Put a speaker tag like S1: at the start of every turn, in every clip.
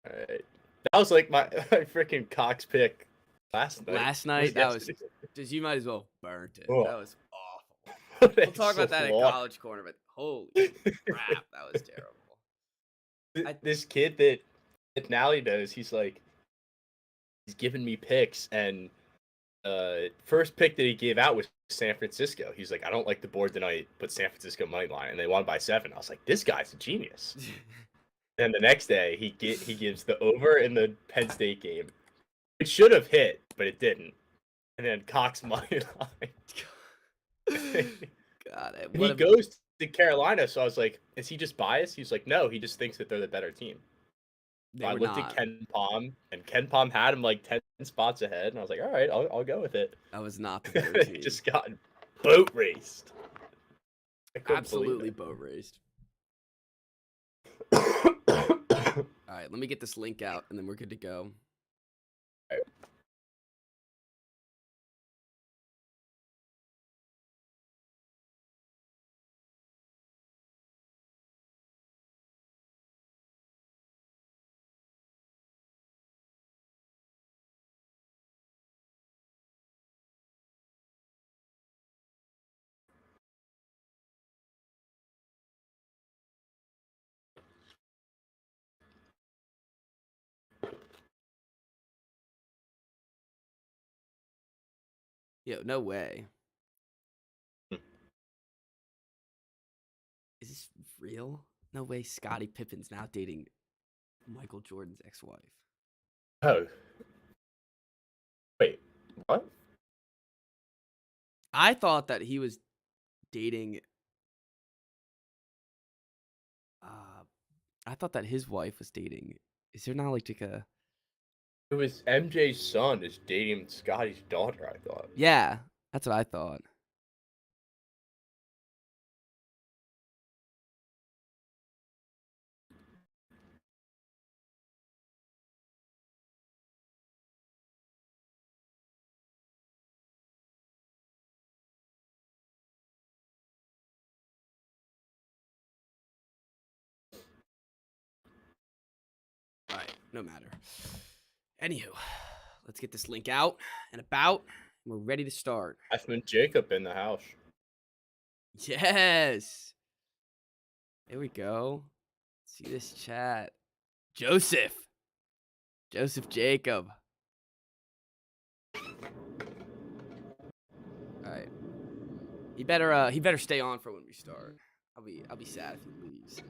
S1: All right. That was like my freaking Cox pick last night.
S2: Last night, that was
S1: yesterday.
S2: just you might as well burnt it.
S1: Oh.
S2: That was awful.
S1: What
S2: We'll
S1: a
S2: talk about that in
S1: slaughter.
S2: college corner, but holy crap, that was terrible.
S1: This kid that Nally knows, he's giving me picks, and first pick that he gave out was San Francisco. He's like, I don't like the board tonight, but San Francisco money line, and they won by 7. I was like, this guy's a genius. And the next day, he gives the over in the Penn State game. It should have hit, but it didn't. And then Cox money line.
S2: God,
S1: And he goes to Carolina, so I was like, is he just biased? He's like, no, he just thinks that they're the better team. So I looked at Ken Palm, and Ken Palm had him like 10 spots ahead, and I was like, all right, I'll go with it.
S2: That was not the better team.
S1: Just got boat raced.
S2: Absolutely boat raced. All right, let me get this link out, and then we're good to go.
S1: All right.
S2: Yo, no way. Is this real? No way Scottie Pippen's now dating Michael Jordan's ex-wife.
S1: Oh. Wait, what?
S2: I thought that he was dating... I thought that his wife was dating... Is there not like a...
S1: It was MJ's son is dating Scotty's daughter, I thought.
S2: Yeah, that's what I thought. All right, no matter. Anywho, let's get this link out and about. We're ready to start.
S1: Ashman Jacob in the house.
S2: Yes. There we go. See this chat. Joseph Jacob. All right. He better stay on for when we start. I'll be sad if he leaves.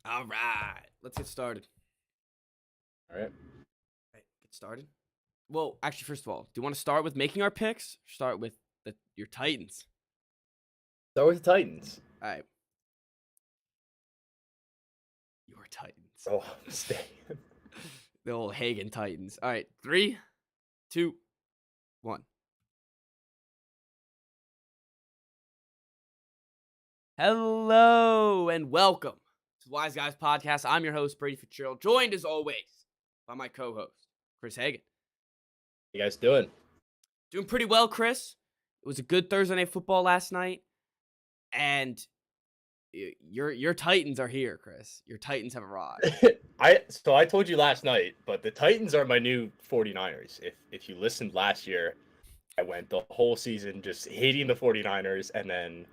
S2: All right, let's get started.
S1: All right.
S2: Get started. Well, actually, first of all, do you want to start with making our picks? Or start with your Titans.
S1: Start with the Titans.
S2: All right. Your Titans.
S1: Oh, stay.
S2: The old Hagen Titans. All right, 3, 2, 1. Hello and welcome to the Wise Guys Podcast. I'm your host, Brady Fitzgerald, joined as always by my co-host, Chris Hagen.
S1: How you guys doing?
S2: Doing pretty well, Chris. It was a good Thursday Night Football last night, and your Titans are here, Chris. Your Titans have arrived.
S1: I told you last night, but the Titans are my new 49ers. If you listened last year, I went the whole season just hating the 49ers, and then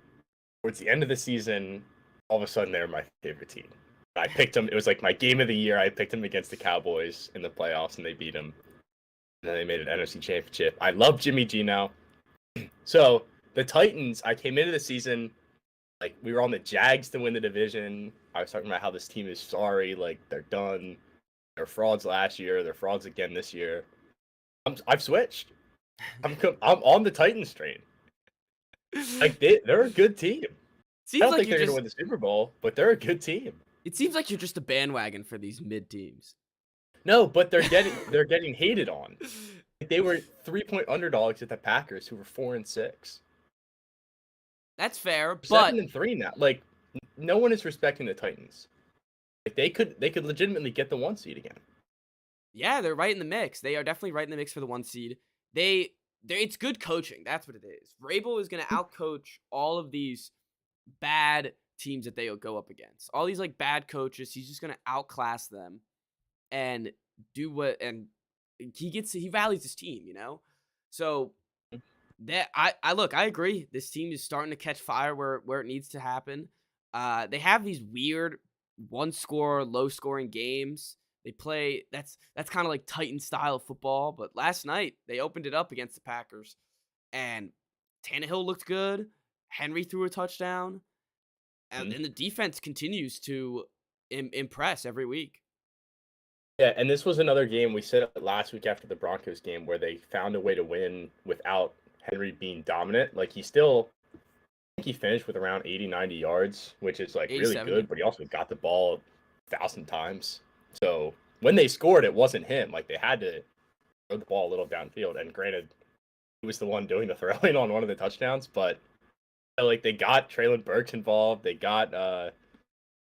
S1: towards the end of the season, all of a sudden they were my favorite team. I picked them. It was like my game of the year. I picked them against the Cowboys in the playoffs, and they beat them. And then they made an NFC championship. I love Jimmy G now. So the Titans, I came into the season like we were on the Jags to win the division. I was talking about how this team is sorry, like they're done. They're frauds last year. They're frauds again this year. I've switched. I'm on the Titans train. Like they're a good team. I don't think they're gonna win the Super Bowl, but they're a good team.
S2: It seems like you're just a bandwagon for these mid teams.
S1: No, but they're getting hated on. They were 3-point underdogs at the Packers, who were 4-6.
S2: That's fair,
S1: They're
S2: but
S1: 7-3 now. Like no one is respecting the Titans. Like they could legitimately get the 1 seed again.
S2: yeah, they're right in the mix. They are definitely right in the mix for the 1 seed. It's good coaching. That's what it is. Vrabel is going to outcoach all of these bad teams that they go up against. All these like bad coaches, he's just going to outclass them and do what and he values his team, you know? So that I look, I agree. This team is starting to catch fire where it needs to happen. They have these weird one score, low scoring games. They play that's kind of like Titan style of football, but last night they opened it up against the Packers and Tannehill looked good. Henry threw a touchdown,
S1: Mhm.
S2: and the defense continues to impress every week.
S1: Yeah, and this was another game we said it last week after the Broncos game where they found a way to win without Henry being dominant. Like I think he finished with around 80, 90 yards, which is like
S2: Eighty
S1: really
S2: seventy.
S1: good, but he also got the ball 1,000 times. So when they scored, it wasn't him. Like they had to throw the ball a little downfield. And granted, he was the one doing the throwing on one of the touchdowns, but like they got Traylon Burks involved. They got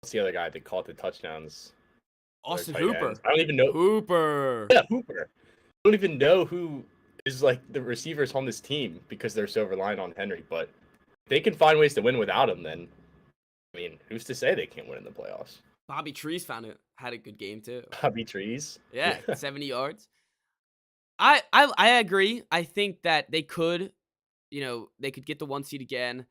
S1: what's the other guy that caught the touchdowns? Their
S2: Austin
S1: tight ends.
S2: Hooper.
S1: I don't even know.
S2: Hooper.
S1: Yeah, Hooper. I don't even know who is like the receivers on this team because they're so reliant on Henry. But if they can find ways to win without him, then I mean, who's to say they can't win in the playoffs?
S2: Bobby Trees had a good game too.
S1: Bobby Trees.
S2: Yeah,
S1: Yeah.
S2: 70 yards. I agree. I think that they could, they could get the 1 seed again,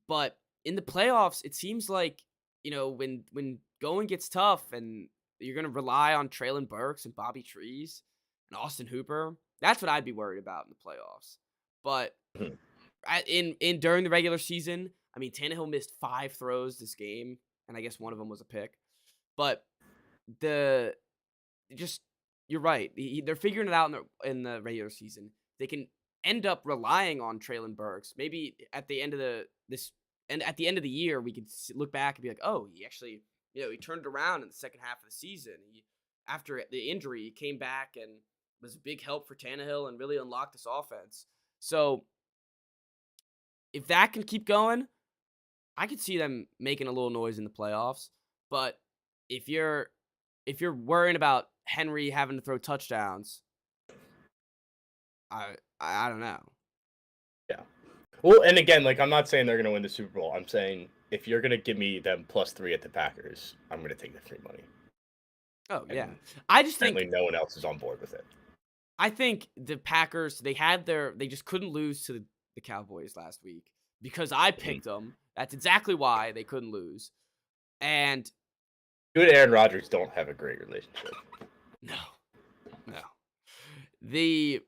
S2: but in the playoffs, it seems like, when going gets tough and you're going to rely on Traylon Burks and Bobby Trees and Austin Hooper, that's what I'd be worried about in the playoffs. But
S1: Mhm.
S2: in during the regular season, I mean, Tannehill missed 5 throws this game, and I guess one of them was a pick. But the just you're right. They're figuring it out in the regular season. They can end up relying on Traylon Burks. Maybe at the end of at the end of the year, we could look back and be like, oh, he actually, he turned it around in the second half of the season. After the injury, he came back and was a big help for Tannehill and really unlocked this offense. So if that can keep going, I could see them making a little noise in the playoffs. But if you're worrying about Henry having to throw touchdowns, I don't know.
S1: Yeah. Well, and again, like I'm not saying they're gonna win the Super Bowl. I'm saying if you're gonna give me them +3 at the Packers, I'm gonna take the free money.
S2: Oh yeah,
S1: And
S2: I just
S1: apparently,
S2: think
S1: no one else is on board with it.
S2: the Packers they just couldn't lose to the Cowboys last week because I
S1: Mhm.
S2: picked them. That's exactly why they couldn't lose. And
S1: You and Aaron Rodgers don't have a great relationship.
S2: no, no, the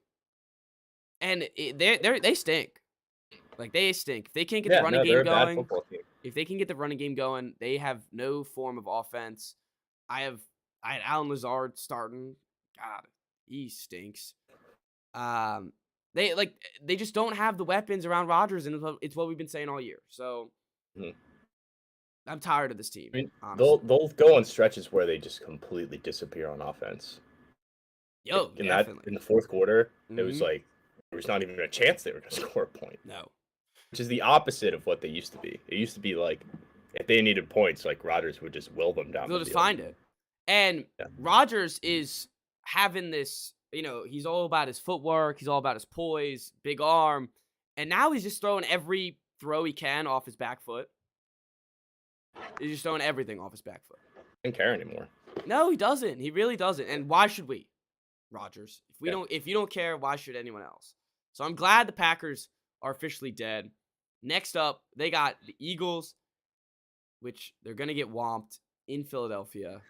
S2: they stink. Like they stink. If they can't get the
S1: Yeah,
S2: running
S1: no, they're
S2: game
S1: a bad
S2: going,
S1: football team.
S2: if they can get the running game going, they have no form of offense. I have I had Alan Lazard starting. God, he stinks. Um, they just don't have the weapons around Rodgers, and it's what we've been saying all year. So
S1: Mhm.
S2: I'm tired of this
S1: I
S2: team,
S1: mean, they'll
S2: honestly.
S1: they'll go on stretches where they just completely disappear on offense. Like
S2: Yo,
S1: in
S2: definitely.
S1: the fourth quarter, it was
S2: Hmm.
S1: like there was not even a chance they were gonna score a point,
S2: No,
S1: which is the opposite of what they used to be. It used to be like if they needed points, like Rodgers would just will them down the
S2: they'll just
S1: field.
S2: find it. And
S1: Yeah.
S2: Rodgers is having this. He's all about his footwork. He's all about his poise, big arm, and now he's just throwing every throw he can off his back foot. He's just throwing everything off his back foot.
S1: I don't care anymore.
S2: No, he doesn't. He really doesn't. And why should we, Rodgers?
S1: Yeah.
S2: If you don't care, why should anyone else? So I'm glad the Packers are officially dead. Next up, they got the Eagles, which they're gonna get whomped in Philadelphia.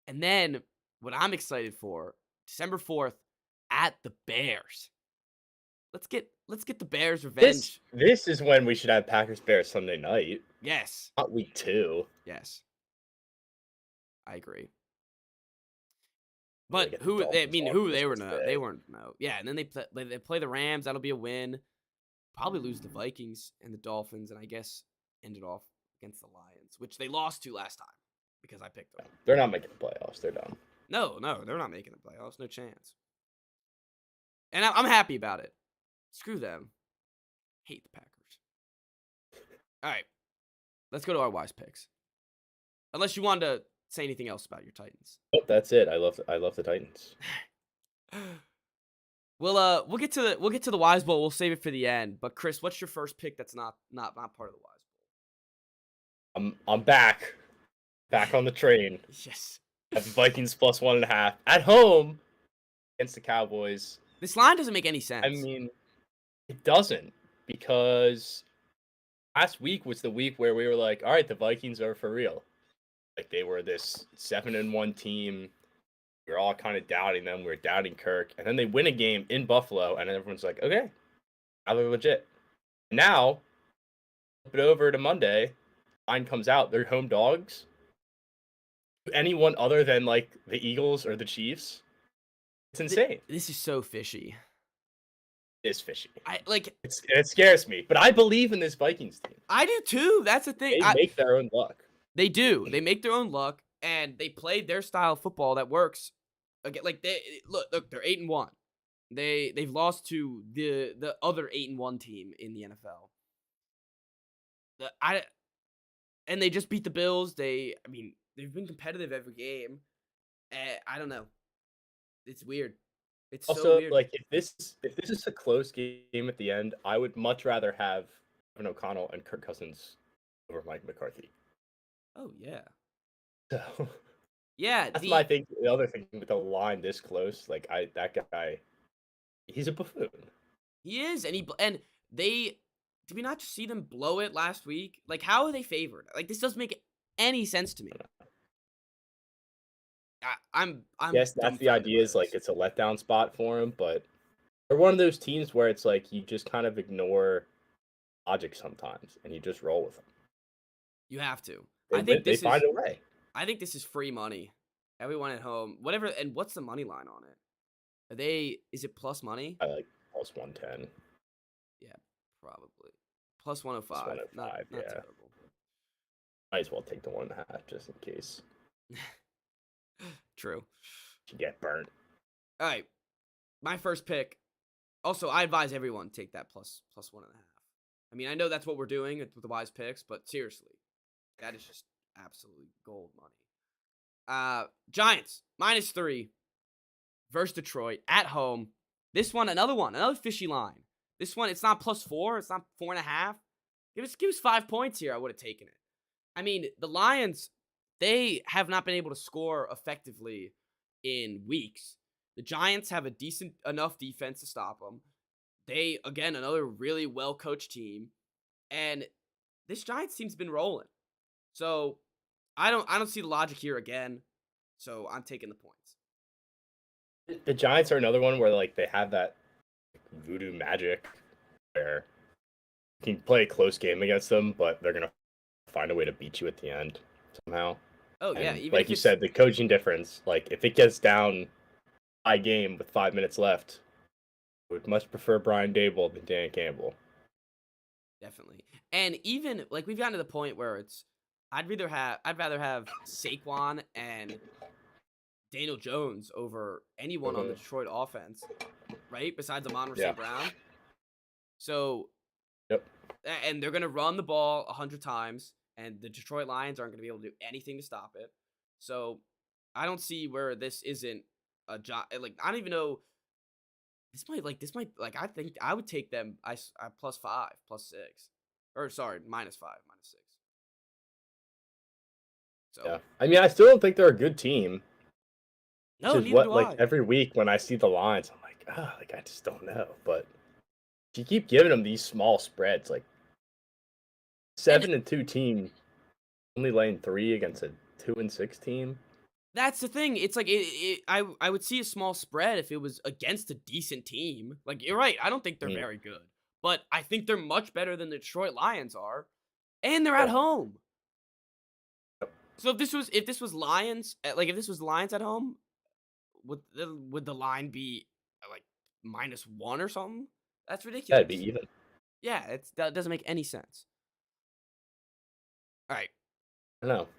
S2: And then what I'm excited for, December 4th, at the Bears. Let's get the Bears
S1: This
S2: revenge.
S1: this is when we should have Packers Bears Sunday night,
S2: Yes.
S1: not week 2.
S2: Yes. I agree.
S1: They
S2: But
S1: get the Dolphins on
S2: who they were
S1: Christmas
S2: no, they
S1: Day.
S2: weren't no. Yeah, and then they play the Rams, that'll be a win. Probably lose the Vikings and the Dolphins, and I guess end it off against the Lions, which they lost to last time because I picked them.
S1: They're not making the playoffs. They're done.
S2: No, no, they're not making the playoffs. No chance. And I'm happy about it. Screw them. Hate the Packers. All right, let's go to our wise picks. Unless you wanted to say anything else about your Titans.
S1: Oh, that's it. I love the Titans.
S2: We'll get to the Wise Bowl. We'll save it for the end. But Chris, what's your first pick that's not part of the Wise
S1: I'm back on the train.
S2: Bowl? Yes.
S1: At the Vikings plus 1.5 at home against the Cowboys.
S2: This line doesn't make any
S1: I
S2: sense.
S1: mean, it doesn't, because last week was the week where we were like, all right, the Vikings are for real. Like, they were this 7-1 team. We were all kind of doubting them. We were doubting Kirk, and then they win a game in Buffalo, and everyone's like, okay, now they're legit. Now, flip it over to Monday. Line comes out. They're home dogs. Anyone other than like the Eagles or the Chiefs, it's insane.
S2: This is so fishy.
S1: It's fishy. It scares me, but I believe in this Vikings team.
S2: I do too. That's the thing.
S1: They make their own luck.
S2: They do. They make their own luck, and they play their style of football that works. Again, like they look. They're 8-1. They've lost to the other 8-1 team in the NFL. And they just beat the Bills. They've been competitive every game. I don't know. It's weird. It's
S1: Also,
S2: so weird.
S1: like, if this is a close game at the end, I would much rather have Kevin O'Connell and Kirk Cousins over Mike McCarthy.
S2: Oh yeah.
S1: So
S2: Yeah.
S1: that's my thing. The other thing with the line this close, like, that guy, he's a buffoon.
S2: He is, and they did we not just see them blow it last week? Like, how are they favored? Like, this doesn't make any sense to me. I'm
S1: Yes, that's the
S2: dumbfounded
S1: idea.
S2: by
S1: Is like
S2: this.
S1: it's a letdown spot for him, but they're one of those teams where it's like you just kind of ignore logic sometimes, and you just roll with them.
S2: You have to.
S1: They find a way.
S2: I think this is free money. Everyone at home, whatever. And what's the money line on it? Is it plus money?
S1: I like plus 110.
S2: Yeah, probably plus 105.
S1: Plus 105,
S2: Not
S1: yeah.
S2: terrible.
S1: Might as well take the 1.5 just in case
S2: True.
S1: you get burnt.
S2: All right, my first pick. Also, I advise everyone take that plus 1.5. I mean, I know that's what we're doing with the wise picks, but seriously, that is just absolutely gold money. Giants -3 versus Detroit at home. This one, another fishy line. This one, it's not +4, it's not 4.5. Give us 5 points here. I would have taken it. I mean, the Lions, they have not been able to score effectively in weeks. The Giants have a decent enough defense to stop them. They, again, another really well-coached team. And this Giants team's been rolling. So, I don't see the logic here again. So, I'm taking the points.
S1: The Giants are another one where, like, they have that voodoo magic where you can play a close game against them, but they're gonna find a way to beat you at the end somehow.
S2: Oh, yeah.
S1: And
S2: Even
S1: like
S2: if
S1: you
S2: it's,
S1: said, the coaching difference, like, if it gets down high game with 5 minutes left, I would much prefer Brian Dable than Dan Campbell.
S2: definitely. And even, like, we've gotten to the point where it's, I'd rather have Saquon and Daniel Jones over anyone on the Detroit offense, right? Besides Amon-Ra
S1: Yeah.
S2: St. Brown. So,
S1: Yep.
S2: and they're going to run the ball 100 times, and the Detroit Lions aren't going to be able to do anything to stop it. So, I don't see where this isn't a job. Like, I don't even know. This might, I think I would take them I +5, +6. Or, sorry, -5, -6. So,
S1: Yeah. I mean, I still don't think they're a good team.
S2: no,
S1: Which is
S2: neither
S1: what,
S2: do
S1: like,
S2: I.
S1: every week when I see the lines, I'm like, like, I just don't know. But if you keep giving them these small spreads, like 7-2 team only laying 3 against a 2-6 team.
S2: That's the thing. It's like I would see a small spread if it was against a decent team. Like, you're right. I don't think they're
S1: Mm.
S2: very good, but I think they're much better than the Detroit Lions are, and they're at
S1: Yeah.
S2: home. So if this was Lions, if this was Lions at home, would the line be like -1 or something? That's
S1: Yeah,
S2: ridiculous.
S1: it'd be even.
S2: Yeah, that doesn't make any sense. All right,
S1: I know.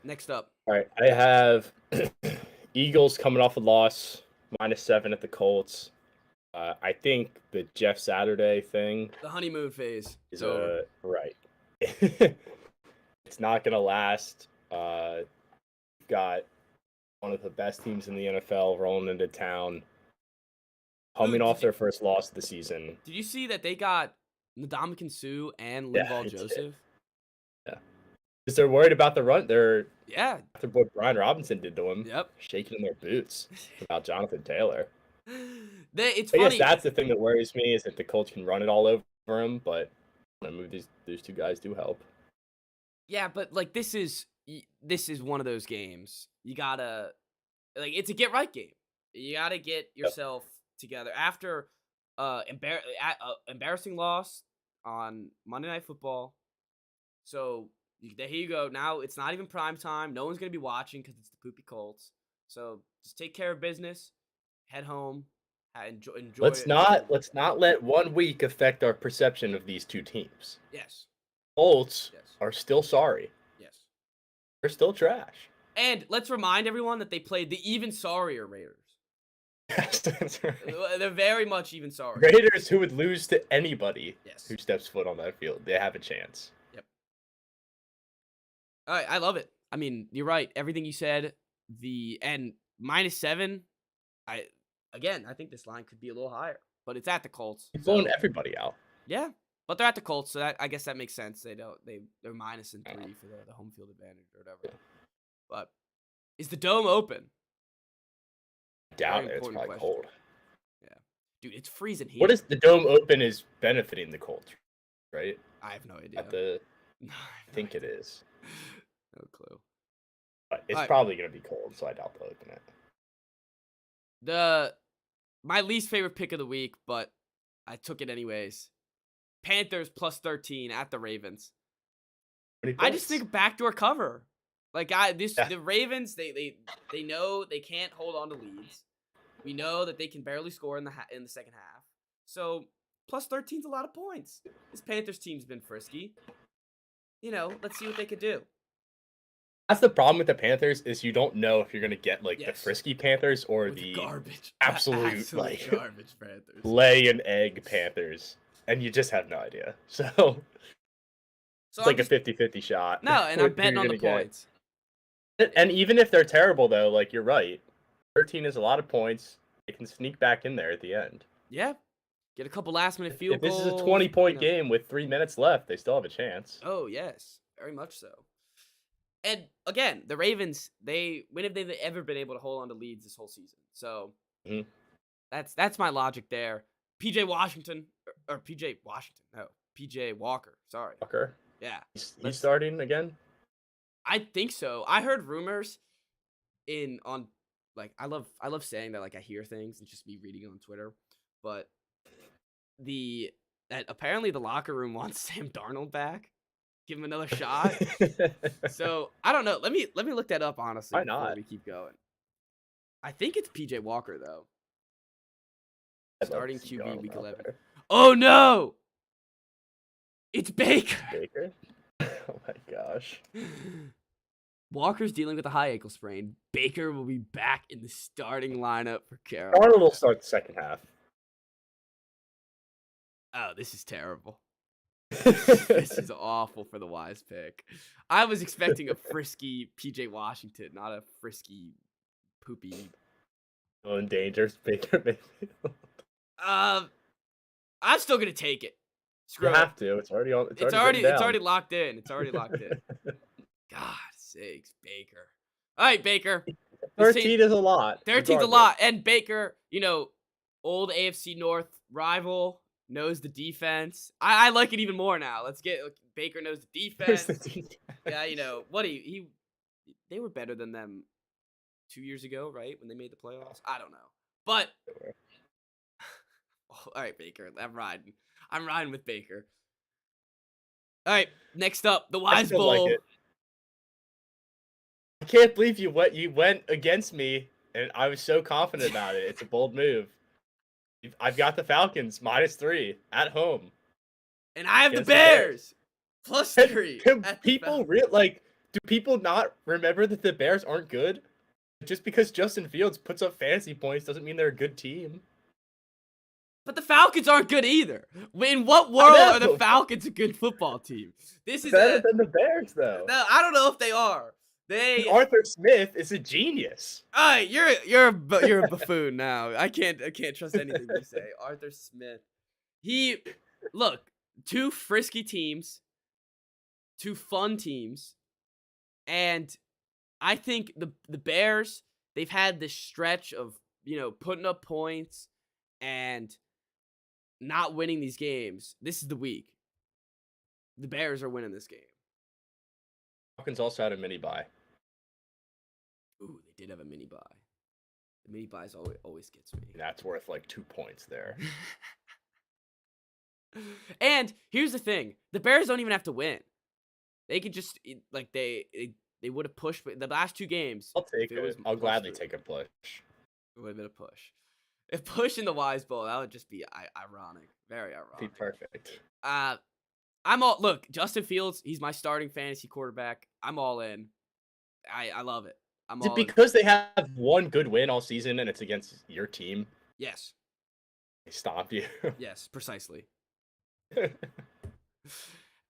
S2: next up.
S1: All right, I have Eagles coming off a loss, -7 at the Colts. I think the Jeff Saturday thing
S2: The honeymoon phase is
S1: is
S2: over.
S1: right. It's not gonna last. Got one of the best teams in the NFL rolling into town,
S2: Ooh,
S1: coming off their first loss of the season.
S2: did you see that they got Ndamukong Suh and
S1: Yeah,
S2: Linval
S1: it's
S2: Joseph?
S1: yeah. Because they're worried about the run. They're
S2: Yeah.
S1: after what Brian Robinson did to him,
S2: Yep.
S1: shaking in their boots about Jonathan Taylor.
S2: It's
S1: I guess
S2: funny.
S1: that's the thing that worries me is that the Colts can run it all over him, but I mean, these two guys do help.
S2: Yeah, but like this is one of those games. You gotta like it's a get right game. You gotta get
S1: Yep.
S2: yourself together after embarrassing loss on Monday Night Football. So here you go. Now it's not even prime time. No one's gonna be watching because it's the poopy Colts. So just take care of business. Head home. Enjoy
S1: Let's
S2: it. Enjoy
S1: not
S2: the
S1: let's
S2: weekend.
S1: not let 1 week affect our perception of these two teams.
S2: Yes.
S1: Colts
S2: Yes.
S1: are still sorry.
S2: Yes.
S1: They're still trash.
S2: And let's remind everyone that they played the even sorrier Raiders.
S1: Yes, that's right.
S2: They're very much even sorry.
S1: Raiders who would lose to anybody
S2: Yes.
S1: who steps foot on that field. They have a chance.
S2: Yep. All right, I love it. I mean, you're right. Everything you said. And -7. I I think this line could be a little higher, but it's at the Colts.
S1: You've blown
S2: So
S1: everybody out.
S2: yeah, but they're at the Colts, so I guess that makes sense. They're -3 for the home field advantage or whatever. But is the dome open?
S1: Doubt
S2: Very
S1: it. It's
S2: important
S1: probably
S2: question.
S1: cold.
S2: Yeah, dude, it's freezing here.
S1: What is the dome open is benefiting the Colts, right?
S2: I have no idea.
S1: At the
S2: No, I
S1: I
S2: have no
S1: think it
S2: idea.
S1: is.
S2: No clue.
S1: But it's
S2: Alright.
S1: probably gonna be cold, so I doubt they'll open it.
S2: My least favorite pick of the week, but I took it anyways. Panthers +13 at the Ravens.
S1: Many
S2: I just
S1: points?
S2: think backdoor cover. Like
S1: Yeah.
S2: the Ravens, they know they can't hold on to leads. We know that they can barely score in the second half. So +13 is a lot of points. This Panthers team's been frisky. Let's see what they could do.
S1: That's the problem with the Panthers is you don't know if you're gonna get like the
S2: Yes.
S1: frisky Panthers or
S2: Or the
S1: the
S2: garbage,
S1: absolute like
S2: garbage Panthers.
S1: lay an egg Panthers, and you just have no idea. So
S2: So
S1: it's
S2: I'm
S1: like a
S2: just
S1: 50-50 shot.
S2: no, and
S1: with
S2: I'm
S1: who
S2: betting
S1: you're
S2: on the
S1: gonna get.
S2: points.
S1: And even if they're terrible, though, like you're right, 13 is a lot of points. It can sneak back in there at the end.
S2: Yeah, get a couple last minute field
S1: If this is a
S2: goals.
S1: 20-point game with 3 minutes left, they still have a chance.
S2: Oh yes, very much so. And again, the Ravens, when have they ever been able to hold on to leads this whole season? So
S1: Mhm.
S2: that's my logic there. PJ Washington or PJ Washington, no, PJ Walker. Sorry.
S1: Walker,
S2: Yeah,
S1: he's starting again.
S2: I think so. I heard rumors on like I love saying that like I hear things and just me reading it on Twitter, but that apparently the locker room wants Sam Darnold back, give him another shot. So I don't know. Let me look that up honestly
S1: Why
S2: before
S1: not?
S2: we keep going. I think it's PJ Walker though.
S1: I'd love
S2: Starting
S1: to see
S2: QB
S1: Darnold
S2: week
S1: out
S2: 11.
S1: there.
S2: Oh no! It's Baker.
S1: Baker? Oh my gosh.
S2: Walker's dealing with a high ankle sprain. Baker will be back in the starting lineup for Carolina.
S1: Darnold will start the second half.
S2: Oh, this is terrible. This is awful for the Wise pick. I was expecting a frisky PJ Washington, not a frisky poopy.
S1: Still in danger, Baker Mayfield.
S2: I'm still gonna take it. Screw
S1: You
S2: it.
S1: have to. It's already on.
S2: It's
S1: written
S2: already
S1: down.
S2: locked in. It's already locked in. God sakes, Baker. All right, Baker.
S1: 13 is a lot.
S2: 13's a
S1: regardless.
S2: lot. And Baker, old AFC North rival, knows the defense. I like it even more now. Baker knows the
S1: Where's
S2: defense.
S1: the defense?
S2: Yeah, they were better than them 2 years ago, right? When they made the playoffs. I don't know. But all right, Baker. I'm riding with Baker. All right, next up, the
S1: I
S2: Wise
S1: still
S2: Bowl.
S1: like it. I can't believe you went against me, and I was so confident about it. It's a bold move. I've got the Falcons -3 at home.
S2: And I have the
S1: Against the Bears.
S2: Bears. +3.
S1: Do
S2: at the
S1: people do people not remember that the Bears aren't good? Just because Justin Fields puts up fantasy points doesn't mean they're a good team.
S2: But the Falcons aren't good either. In what
S1: I
S2: world are the
S1: know.
S2: Falcons a good football team? This is
S1: Better
S2: a
S1: than the Bears, though.
S2: no. I don't know if they are.
S1: And
S2: They.
S1: Arthur Smith is a genius.
S2: All right, you're a buffoon now. I can't trust anything you say. Arthur Smith. He look two frisky teams, two fun teams, and I think the Bears, they've had this stretch of, putting up points and not winning these games. This is the week. The Bears are winning this game.
S1: Falcons also had a mini bye.
S2: Ooh, they did have a mini bye. The mini buys always gets me.
S1: That's worth like 2 points there.
S2: And here's the thing: the Bears don't even have to win. They could just like they would have pushed the last 2 games.
S1: I'll take
S2: if it was
S1: it. I'll gladly
S2: +3.
S1: take a push.
S2: It would have been a push. If push in the Wise Bowl, that would just be ironic. Very ironic.
S1: Be perfect.
S2: I'm all look. Justin Fields, he's my starting fantasy quarterback. I'm all in. I love it. I'm
S1: Is it
S2: all in.
S1: because they have one good win all season and it's against your team?
S2: Yes.
S1: They stomp you.
S2: Yes, precisely.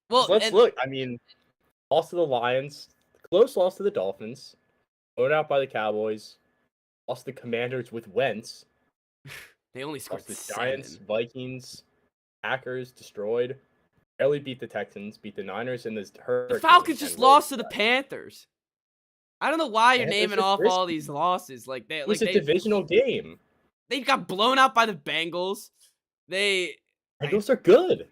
S2: Well,
S1: Let's look. I mean, loss to the Lions, close loss to the Dolphins, blown out by the Cowboys, lost the Commanders with Wentz,
S2: they only scored
S1: lost the
S2: 7.
S1: Giants, Vikings, Packers, destroyed, barely beat the Texans, beat the Niners, and the Hurricanes.
S2: The Falcons just
S1: and
S2: lost to the
S1: rolled.
S2: Panthers. I don't know why you're
S1: Panthers
S2: naming
S1: are
S2: off all
S1: risky.
S2: these losses. Like
S1: It was a divisional game.
S2: they got blown out by the Bengals.
S1: Bengals are good.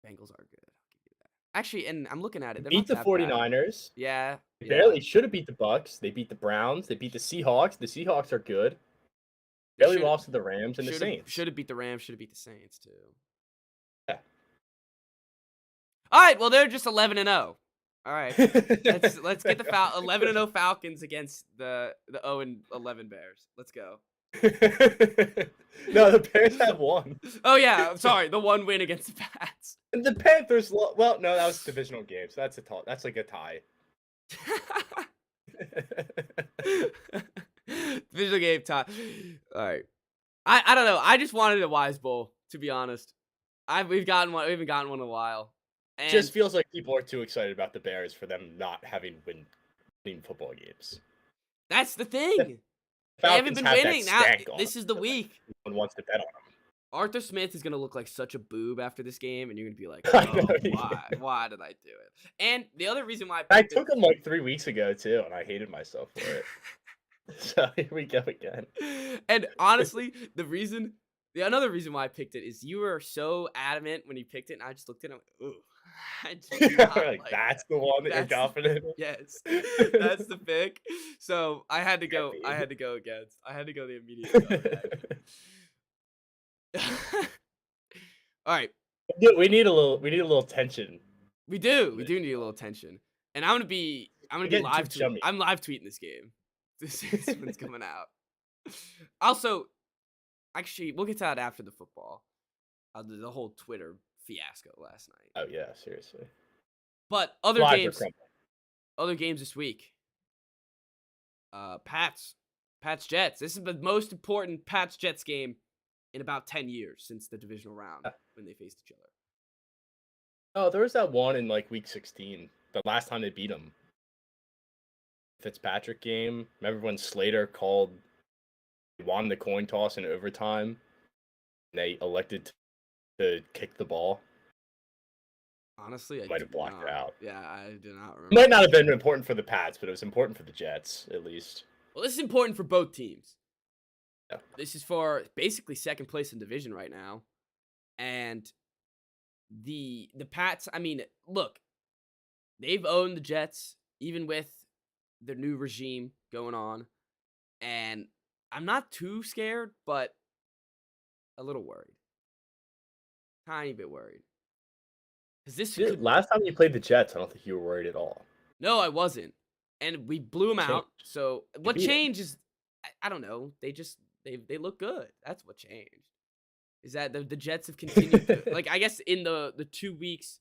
S2: Bengals are good. I'll give you that. Actually, and I'm looking at it. They're
S1: Beat the
S2: not that bad.
S1: 49ers.
S2: Yeah.
S1: They
S2: yeah.
S1: barely should have beat the Bucks. They beat the Browns. They beat the Seahawks. The Seahawks are good.
S2: They
S1: Barely
S2: should've-
S1: lost to the Rams and the Saints.
S2: Should have beat the Rams. Should have beat the Saints too.
S1: Yeah.
S2: All right. Well, they're just 11-0. All right. let's get the 11-0 Falcons against the 0-11 Bears. Let's go.
S1: No, the Bears have won.
S2: Oh yeah, sorry, the one win against the Pats.
S1: And the Panthers, well, no, that was a divisional game, so that's like a tie.
S2: Divisional game tie. All right. I don't know. I just wanted a Wise Bowl, to be honest. We haven't gotten one in a while.
S1: It
S2: And
S1: just feels like people are too excited about the Bears for them not having winning football games.
S2: that's the thing. They haven't
S1: Falcons
S2: been
S1: have that
S2: winning. Now
S1: stank on
S2: this
S1: them,
S2: is the
S1: so
S2: week.
S1: no one wants to bet on them.
S2: Arthur Smith is gonna look like such a boob after this game, and you're gonna be like,
S1: I
S2: "Oh,
S1: know,
S2: why?
S1: yeah.
S2: Why did I do it?" And the other reason why
S1: I
S2: picked it-
S1: took them like 3 weeks ago too, and I hated myself for it. So here we go again.
S2: And honestly, another reason why I picked it is you were so adamant when you picked it, and I just looked at it and I'm like, ooh. I just do not
S1: Like,
S2: like
S1: that's
S2: that.
S1: the one that you're
S2: That's-
S1: confident in?
S2: Yes, that's the pick. So I had to go. I had to go against. I had to go the immediate. All right,
S1: We need a little tension.
S2: we do need a little tension, and I'm gonna be
S1: getting
S2: live
S1: too
S2: tweet.
S1: chummy.
S2: I'm live tweeting this game. This one's coming out. Also, actually, we'll get to that after the football. The whole Twitter fiasco last night.
S1: Oh yeah, seriously.
S2: But other
S1: Flies are
S2: games.
S1: crumbling.
S2: Other games this week. Pats Jets. This is the most important Pats Jets game in about 10 years since the divisional round when they faced each other.
S1: Oh, there was that one in like week 16. The last time they beat them. Fitzpatrick game. Remember when Slater won the coin toss in overtime? And they elected to kick the ball.
S2: Honestly, I
S1: Might have
S2: do
S1: blocked it
S2: not-
S1: out.
S2: Yeah, I do not remember.
S1: It might not have been important for the Pats, but it was important for the Jets, at least.
S2: Well, this is important for both teams.
S1: Yeah.
S2: This is for basically second place in division right now. And the Pats, I mean, look, they've owned the Jets, even with their new regime going on. And I'm not too scared, but a little worried. Tiny bit worried. Because this could,
S1: Last time you played the Jets, I don't think you were worried at all.
S2: no, I wasn't. And we blew them out.
S1: Changed.
S2: So what
S1: beat 'em.
S2: changed is, I don't know. They look good. That's what changed. Is that the Jets have continued to, like, I guess in the 2 weeks,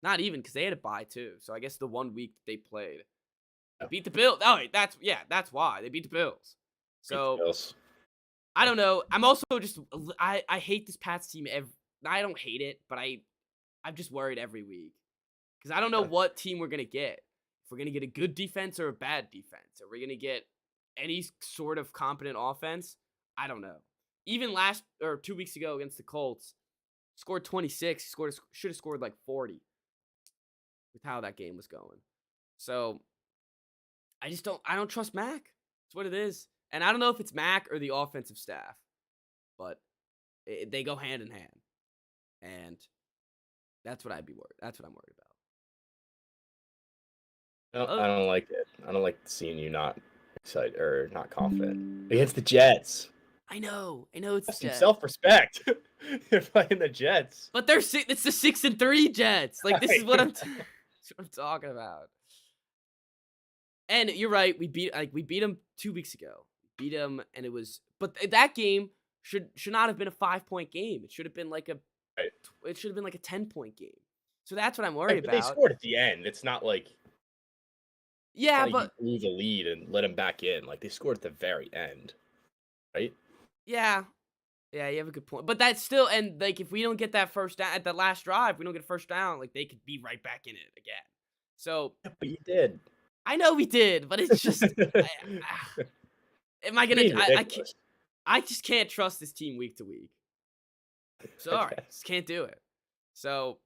S2: not even because they had a bye too. So I guess the 1 week that they played, they beat the Bills. Oh, wait, that's why they beat the Bills. So
S1: Bills.
S2: I don't know. I'm also just I hate this Pats team. I don't hate it, but I'm just worried every week because I don't know
S1: Yeah.
S2: what team we're gonna get. If we're gonna get a good defense or a bad defense, are we gonna get any sort of competent offense? I don't know. Even last or 2 weeks ago against the Colts, scored 26. Should have scored like 40 with how that game was going. So I don't trust Mac. That's what it is. And I don't know if it's Mac or the offensive staff, but they go hand in hand. And that's what I'd be worried. That's what I'm worried
S1: No,
S2: about.
S1: I don't like it. I don't like seeing you not excited or not confident against the Jets.
S2: I know it's
S1: Have
S2: the
S1: some
S2: Jets,
S1: self-respect. You're playing the Jets.
S2: but it's the 6-3 Jets. Like this is what
S1: I
S2: this is what I'm talking about. And you're right. We beat them 2 weeks ago. Beat them, and it was. But that game should not have been a 5-point game. It should have been like a.
S1: Right.
S2: It should have been like a 10-point game. So that's what I'm worried
S1: Right, but they
S2: about.
S1: scored at the end. It's not like
S2: Yeah,
S1: you
S2: but
S1: blew the lead and let them back in. Like they scored at the very end, right?
S2: yeah, you have a good point. But that's still, and like if we don't get that first down at the last drive, we don't get a first down. Like they could be right back in it again. So
S1: Yeah, but you did.
S2: I know we did, but it's just. Am I gonna?
S1: Being
S2: I can't.
S1: ridiculous.
S2: I just can't trust this team week to week.
S1: I
S2: Sorry,
S1: guess.
S2: just can't do it. So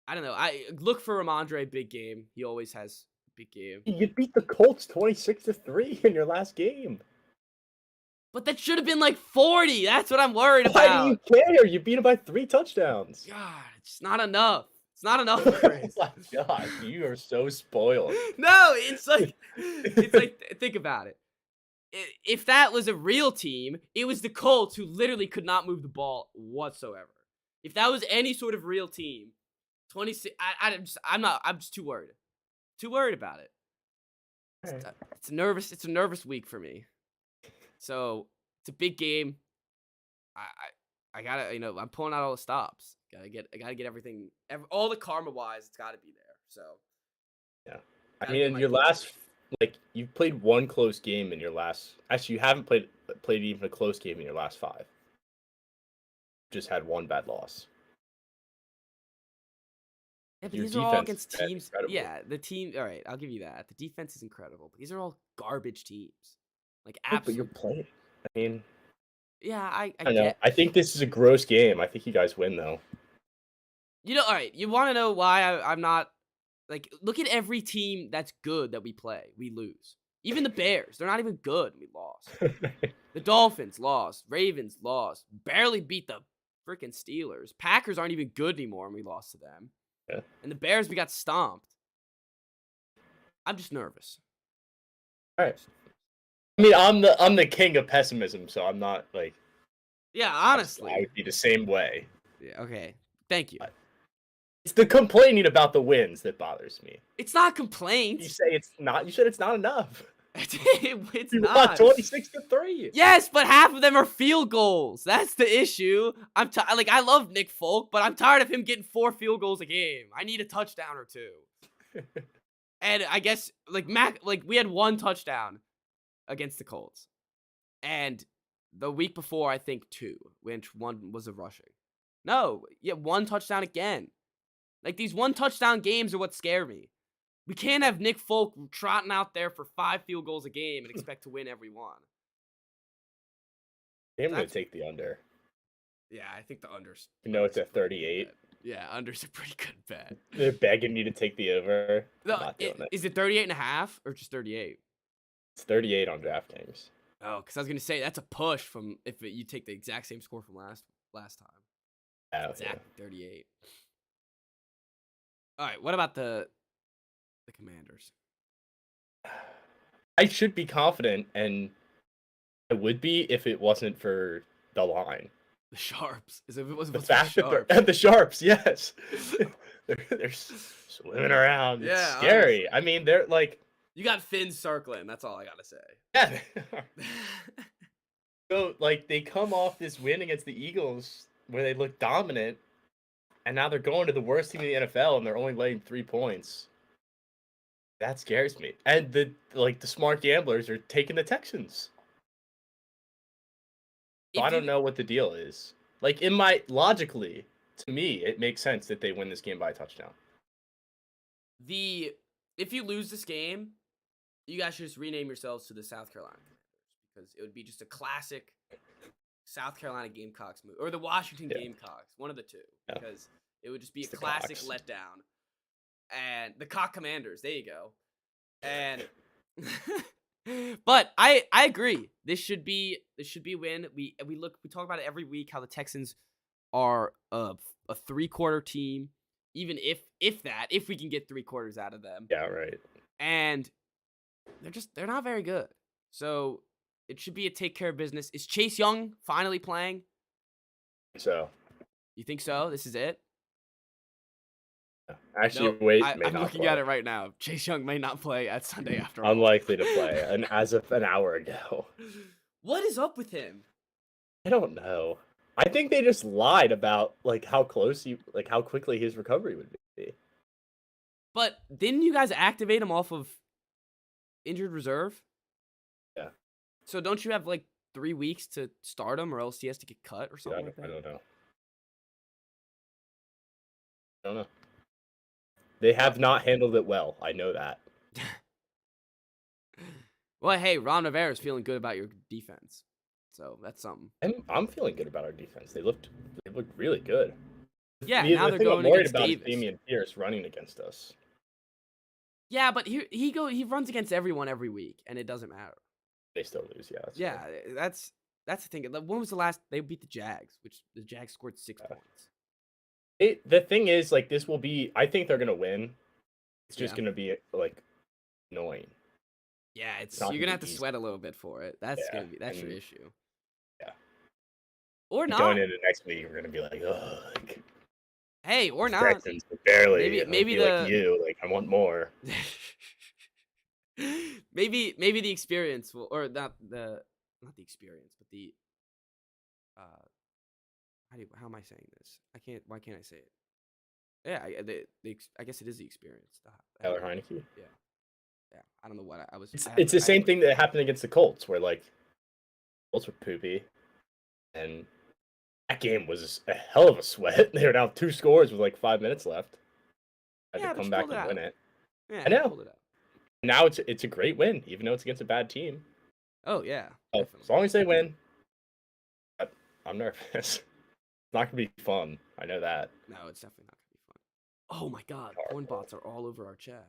S2: I don't know. I look for Ramondre big game. He always has big game.
S1: You beat the Colts 26-3 in your last game.
S2: But that should have been like 40. That's what I'm worried
S1: Why do you
S2: about.
S1: care? You beat him by 3 touchdowns.
S2: God, it's not enough. It's not enough,
S1: Oh
S2: Chris.
S1: my god, you are so spoiled.
S2: No, it's like think about it. If that was a real team, it was the Colts who literally could not move the ball whatsoever. If that was any sort of real team, 26. I'm just too worried. Too worried about it.
S1: Alright.
S2: It's a nervous week for me. So it's a big game. I gotta, I'm pulling out all the stops. I gotta get everything, all the karma wise. It's gotta be there. So
S1: Yeah. I
S2: gotta
S1: mean,
S2: get
S1: in
S2: my
S1: your
S2: picks
S1: last,
S2: right.
S1: like, you've played one close game in your last. Actually, you haven't played even a close game in your last 5. Just had one bad loss.
S2: Yeah, but
S1: Your
S2: these are all
S1: defense
S2: against
S1: has been
S2: teams.
S1: incredible.
S2: Yeah, the team. All right, I'll give you that. The defense is incredible, but these are all garbage teams. Like
S1: Oh, but you're
S2: absolute.
S1: playing. I mean,
S2: Yeah, I
S1: I don't know.
S2: get.
S1: I think this is a gross game. I think you guys win though.
S2: All right. You want to know why I'm not like? Look at every team that's good that we play. We lose. Even the Bears, they're not even good. We lost. The Dolphins lost. Ravens lost. Barely beat the freaking Steelers. Packers aren't even good anymore, and we lost to them.
S1: Yeah.
S2: And the Bears, we got stomped. I'm just nervous.
S1: All right. I mean, I'm the king of pessimism, so I'm not like.
S2: Yeah,
S1: I
S2: honestly.
S1: would be the same way.
S2: Yeah, okay. Thank you.
S1: It's the complaining about the wins that bothers me.
S2: It's not
S1: You
S2: complaints.
S1: say it's not. You said it's not enough.
S2: It's
S1: You
S2: not.
S1: lost 26-3.
S2: Yes, but half of them are field goals. That's the issue. I love Nick Folk, but I'm tired of him getting 4 field goals a game. I need a touchdown or 2. And I guess we had 1 touchdown against the Colts. And the week before I think 2, which 1 was a rushing. No, 1 touchdown again. Like these 1 touchdown games are what scare me. We can't have Nick Folk trotting out there for 5 field goals a game and expect to win every one.
S1: I'm gonna take the under.
S2: Yeah, I think the unders.
S1: You know it's at 38.
S2: Yeah, unders a pretty good bet.
S1: They're begging you to take the over.
S2: No,
S1: Not doing it.
S2: is it 38.5 or just 38?
S1: It's 38 on DraftKings.
S2: Oh, because I was gonna say that's a push from you take the exact same score from last time.
S1: Oh,
S2: Exactly 38. All right, what about the Commanders?
S1: I should be confident, and I would be if it wasn't for the line.
S2: The Sharps. If it wasn't
S1: The
S2: for the
S1: fact that
S2: Sharps.
S1: they're the Sharps, yes. they're swimming around. It's
S2: Yeah,
S1: scary.
S2: honestly.
S1: I mean, they're like,
S2: You got Finn circling. That's all I gotta say.
S1: yeah. So, like, they come off this win against the Eagles where they look dominant, and now they're going to the worst team in the NFL, and they're only laying 3 points. That scares me. And the smart gamblers are taking the Texans. So I
S2: If
S1: don't
S2: you
S1: know what the deal is. Like logically, to me, it makes sense that they win this game by a touchdown.
S2: the if you lose this game, you guys should just rename yourselves to the South Carolina Commanders because it would be just a classic South Carolina Gamecocks move or the Washington
S1: Yeah.
S2: Gamecocks, one of the two,
S1: Yeah.
S2: because it would just be
S1: It's
S2: a
S1: the
S2: classic
S1: Cocks.
S2: letdown. And the Cock Commanders, there you go. And but I agree. This should be a win. We talk about it every week how the Texans are a 3-quarter team, even if we can get 3 quarters out of them.
S1: Yeah, right.
S2: And they're not very good. So it should be a take care of business. Is Chase Young finally playing?
S1: So
S2: You think so? This is it?
S1: actually,
S2: Nope.
S1: wait,
S2: I'm looking at it right now. Chase Young may not play at Sunday after all.
S1: Unlikely to play, and as of an hour ago.
S2: What is up with him?
S1: I don't know. I think they just lied about like how quickly his recovery would be.
S2: But didn't you guys activate him off of injured reserve?
S1: Yeah.
S2: So don't you have like 3 weeks to start him, or else he has to get cut or something like that?
S1: I don't know. I don't know. They have not handled it well. I know that.
S2: Well, hey, Ron Rivera is feeling good about your defense, so that's something.
S1: I'm feeling good about our defense. They looked really good.
S2: Yeah, now they're
S1: thing
S2: going
S1: I'm worried
S2: against
S1: about
S2: Davis.
S1: is Damian Pierce running against us.
S2: Yeah, but he runs against everyone every week, and it doesn't matter.
S1: They still lose, yeah.
S2: Yeah, that's the thing. When was the last they beat the Jags? Which the Jags scored 6 points.
S1: The thing is, like, this will be. I think they're gonna win. It's just
S2: Yeah.
S1: gonna be like annoying.
S2: Yeah,
S1: It's not
S2: you're
S1: gonna
S2: gonna have
S1: be
S2: to
S1: easy.
S2: sweat a little bit for it. That's
S1: Yeah,
S2: your
S1: and-
S2: issue.
S1: Yeah.
S2: Or not.
S1: Going into next week, we're gonna be like, oh, like,
S2: Hey, or not.
S1: Texans, barely.
S2: Maybe-
S1: and
S2: maybe
S1: be like
S2: the-
S1: you. Like, I want more.
S2: maybe the experience will, or not the experience, but the how am I saying this? Why can't I say it? Yeah, I guess it is the experience.
S1: Tyler Heineke.
S2: Yeah, I don't know what I was.
S1: It's the same thing that happened against the Colts, where like Colts were poopy, and that game was a hell of a sweat. They were down 2 scores with like 5 minutes left. Had
S2: Yeah,
S1: to
S2: but
S1: come
S2: you
S1: back
S2: pulled it
S1: and win
S2: out.
S1: it.
S2: Yeah,
S1: I know.
S2: you pulled it out.
S1: Now it's a great win, even though it's against a bad team.
S2: Oh yeah.
S1: Oh,
S2: Definitely.
S1: as long as they win, I'm nervous. It's not gonna be fun. I know that.
S2: No, it's definitely not gonna be fun. Oh my god, porn bots are all over our chat.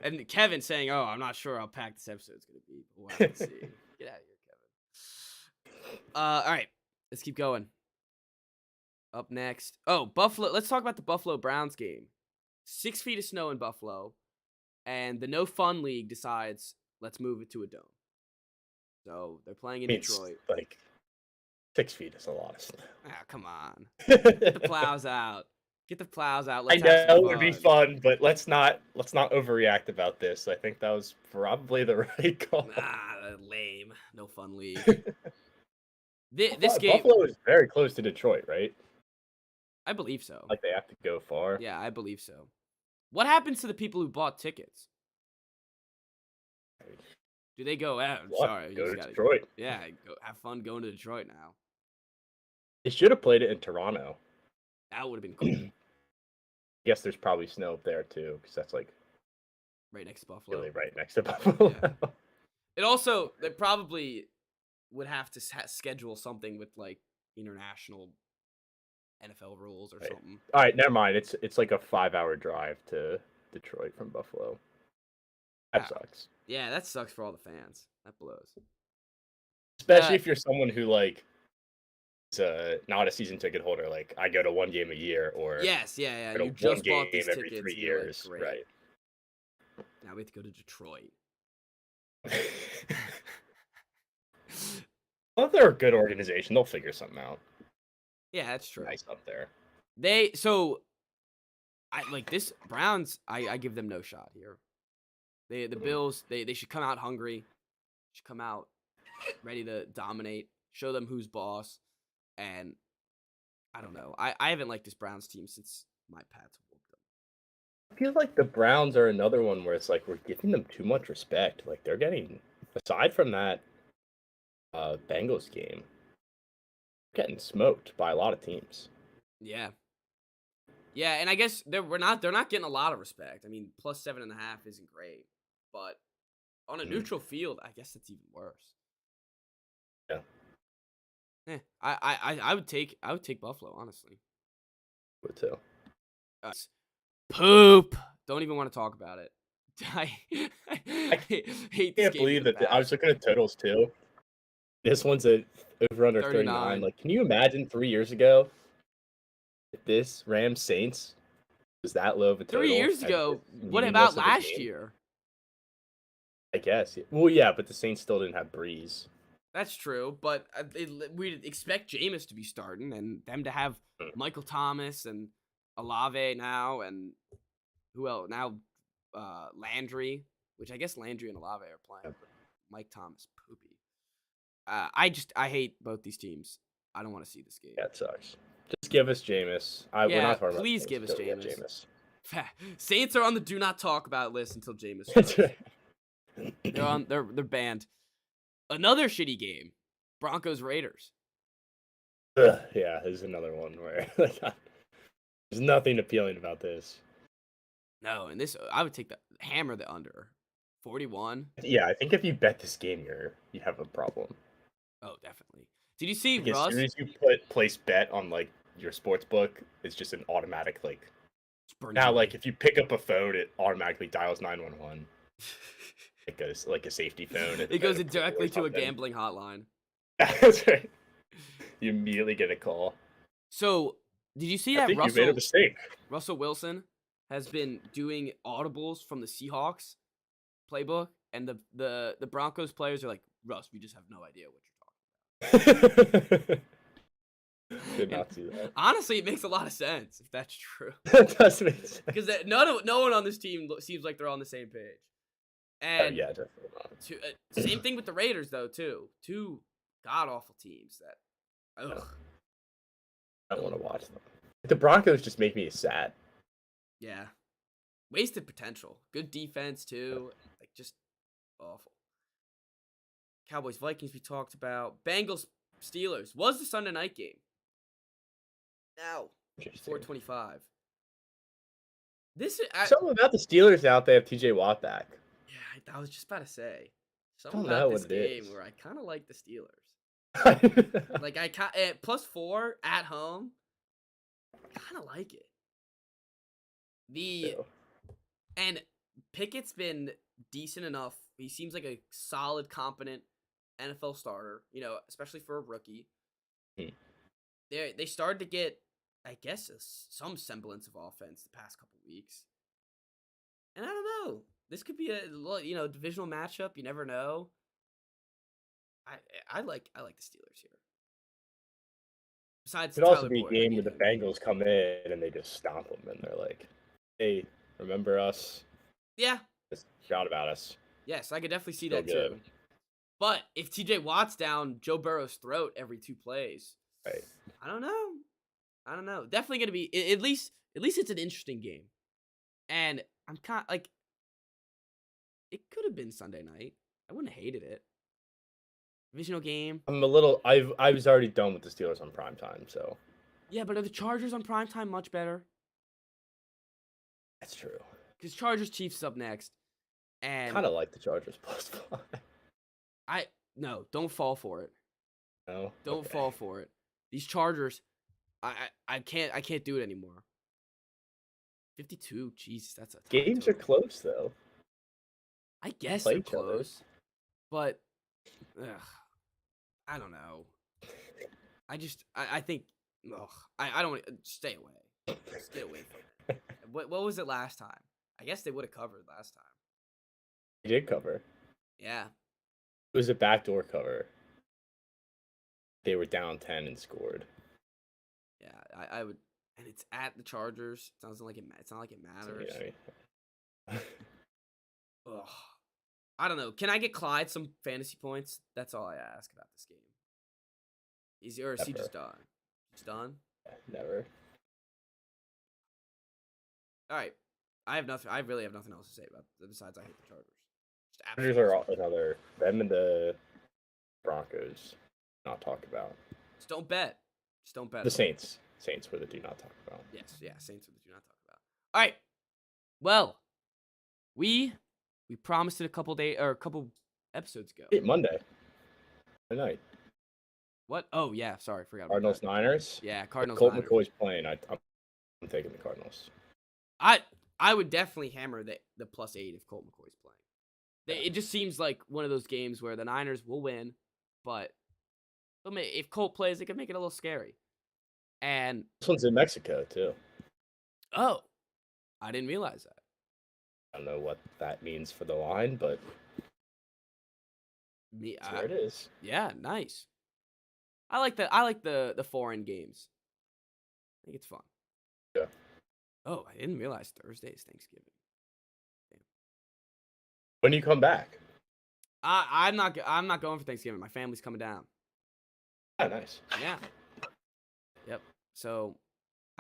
S2: And Kevin saying, "Oh, I'm not sure how packed this episode's gonna be. But we'll have to see." Get out of here, Kevin. All right, let's keep going. Up next, Buffalo. Let's talk about the Buffalo Browns game. 6 feet of snow in Buffalo, and the No Fun League decides let's move it to a dome. So they're playing in Detroit.
S1: Like 6 feet is a lot of snow.
S2: Ah, come on. Get the plows out. Get the plows out. Let's
S1: I
S2: have
S1: know
S2: some
S1: it would be fun, but let's not overreact about this. I think that was probably the right call.
S2: Lame. No Fun League. This game,
S1: Buffalo is very close to Detroit, right?
S2: I believe so.
S1: Like they have to go far.
S2: Yeah, I believe so. What happens to the people who bought tickets? Do they go out?
S1: What?
S2: Sorry, you
S1: Go
S2: just
S1: to
S2: gotta,
S1: Detroit.
S2: Yeah, go have fun going to Detroit now.
S1: They should have played it in Toronto.
S2: That would have been cool.
S1: Yes, there's probably snow up there too, because that's like
S2: Right next to Buffalo.
S1: really right next to Buffalo.
S2: Yeah. It also, they probably would have to schedule something with like international NFL rules or
S1: Right.
S2: something.
S1: All right, never mind. It's like a 5-hour drive to Detroit from Buffalo. That
S2: Wow.
S1: sucks.
S2: Yeah, that sucks for all the fans. That blows.
S1: Especially if you're someone who like is not a season ticket holder. Like I go to one game a year, or
S2: Yes, yeah.
S1: go to
S2: You
S1: one
S2: just
S1: game
S2: bought these
S1: every
S2: tickets.
S1: 3
S2: and you're like,
S1: years,
S2: "Great,
S1: right?
S2: now we have to go to Detroit."
S1: Well, they're a good organization. They'll figure something out.
S2: Yeah, that's true.
S1: Nice up there.
S2: I like this Browns. I give them no shot here. The Bills. They should come out hungry. Should come out ready to dominate. Show them who's boss. And I don't know. I haven't liked this Browns team since my Pats whooped them.
S1: I feel like the Browns are another one where it's like we're giving them too much respect. Like they're getting aside from that Bengals game, getting smoked by a lot of teams.
S2: Yeah. Yeah, and I guess they're not getting a lot of respect. I mean, plus 7.5 isn't great, but on a
S1: Mm,
S2: neutral field, I guess it's even worse.
S1: yeah,
S2: I would take Buffalo, honestly.
S1: would too.
S2: Poop. Don't even want to talk about it.
S1: I
S2: I hate this
S1: can't
S2: game
S1: believe
S2: with a
S1: that I was
S2: passion.
S1: looking at totals too. This one's a over under 39.
S2: 39.
S1: Like, can you imagine 3 years ago if this Rams Saints was that low of a
S2: 3
S1: total
S2: years
S1: and this
S2: ago, what about
S1: meaningless of a
S2: last
S1: game?
S2: year?
S1: I guess. Well, yeah, but the Saints still didn't have Breeze.
S2: That's true, but we'd expect Jameis to be starting and them to have
S1: Mm,
S2: Michael Thomas and Olave now, and who else? Now Landry, which I guess Landry and Olave are
S1: yeah,
S2: playing. Mike Thomas, poopy. I hate both these teams. I don't want to see this game.
S1: it sucks. Just give us Jameis. We're
S2: Yeah,
S1: not talking about
S2: please
S1: Saints
S2: give us
S1: until we get
S2: Jameis.
S1: Jameis.
S2: Saints are on the do not talk about list until Jameis
S1: That's
S2: starts.
S1: right.
S2: They're banned. Another shitty game. Broncos Raiders.
S1: Ugh, yeah, there's another one where like, there's nothing appealing about this.
S2: No, and this I would take the hammer the under. 41.
S1: Yeah, I think if you bet this game, you have a problem.
S2: Oh, definitely. Did you see
S1: Like as soon
S2: Russ?
S1: as you place bet on like your sports book, it's just an automatic like.
S2: It's burning
S1: Now,
S2: money.
S1: like if you pick up a phone, it automatically dials 911. It goes like a safety phone.
S2: It goes directly to a
S1: something.
S2: gambling hotline.
S1: That's right. You immediately get a call.
S2: So, did you see
S1: I
S2: that
S1: think you made a mistake.
S2: Russell Wilson has been doing audibles from the Seahawks playbook, and the Broncos players are like, Russ, we just have no idea what
S1: Did
S2: you're talking about.
S1: not see that.
S2: Honestly, it makes a lot of sense if that's true,
S1: That does make sense.
S2: because no one on this team seems like they're on the same page.
S1: Oh
S2: And
S1: yeah, definitely not.
S2: same thing with the Raiders though too. Two god awful teams that. Ugh.
S1: No, I don't want to watch them. The Broncos just make me sad.
S2: Yeah. Wasted potential. Good defense too. Like just awful. Cowboys Vikings we talked about. Bengals Steelers was the Sunday night game. Now
S1: Interesting.
S2: 425. This is
S1: Something about the Steelers now. They have TJ Watt back.
S2: yeah. I was just about to say something
S1: Don't know
S2: about
S1: what
S2: this
S1: it
S2: game
S1: is.
S2: where I kind of like the Steelers.
S1: Like
S2: Like I +4 at home. Kind of like it. The and Pickett's been decent enough. He seems like a solid, competent NFL starter, especially for a rookie.
S1: Hmm.
S2: They started to get, I guess, some semblance of offense the past couple weeks. And I don't know. This could be a divisional matchup. You never know. I like the Steelers here. Besides,
S1: it could also
S2: Tyler
S1: be a
S2: Boyd,
S1: game where the Bengals come in and they just stomp them, and they're like, "Hey, remember us?
S2: yeah,
S1: Just forgot about us."
S2: yes, I could definitely see
S1: Still
S2: that
S1: good.
S2: too. But if TJ Watt's down Joe Burrow's throat every 2 plays,
S1: Right.
S2: I don't know. Definitely gonna be at least it's an interesting game, and I'm kind of like it could have been Sunday night. I wouldn't have hated it. Divisional game.
S1: I'm a little. I was already done with the Steelers on prime time, so
S2: Yeah, but are the Chargers on primetime much better?
S1: that's true.
S2: Because Chargers Chiefs is up next, and
S1: Kind of like the Chargers plus 5.
S2: no, don't fall for it.
S1: No,
S2: Don't
S1: okay.
S2: fall for it. These Chargers, I can't do it anymore. 52, Jesus, that's a tough
S1: Games are
S2: total.
S1: close though.
S2: I guess
S1: play
S2: they're
S1: each other.
S2: close, but I don't know. I think I don't want to stay away. Stay away from it. What was it last time? I guess they would have covered last time.
S1: They did cover.
S2: Yeah.
S1: It was a backdoor cover. They were down 10 and scored.
S2: Yeah, I would, and it's at the Chargers. It's not like it matters.
S1: So, yeah.
S2: Ugh. I don't know. Can I get Clyde some fantasy points? That's all I ask about this game. Is he just done? Just done?
S1: Never.
S2: All right. I have nothing. I really have nothing else to say about besides I hate the Chargers. Just
S1: Niners
S2: absolutely
S1: are
S2: smart.
S1: another them and the Broncos. Not talk about
S2: Just don't bet. Just don't bet
S1: the
S2: them.
S1: Saints. Saints were the do not talk about.
S2: Yes, yeah, Saints are the do not talk about. All right. Well, we promised it a couple day or a couple episodes ago.
S1: Hey, Monday night.
S2: What? Oh yeah, sorry, forgot about that.
S1: Cardinals Niners.
S2: Yeah,
S1: If
S2: Cardinals
S1: Colt
S2: Niners.
S1: McCoy's playing, I'm taking the Cardinals.
S2: I would definitely hammer the +8 if Colt McCoy's playing.
S1: Yeah.
S2: It just seems like one of those games where the Niners will win, but if Colt plays, it could make it a little scary. And
S1: This one's in Mexico too.
S2: oh, I didn't realize that.
S1: I don't know what that means for the line, but that's where it is.
S2: Yeah, nice. I like the foreign games. I think it's fun.
S1: Yeah.
S2: Oh, I didn't realize Thursday is Thanksgiving. Damn.
S1: When do you come back?
S2: I'm not going for Thanksgiving. My family's coming down.
S1: Oh, nice.
S2: Yeah. Yep. So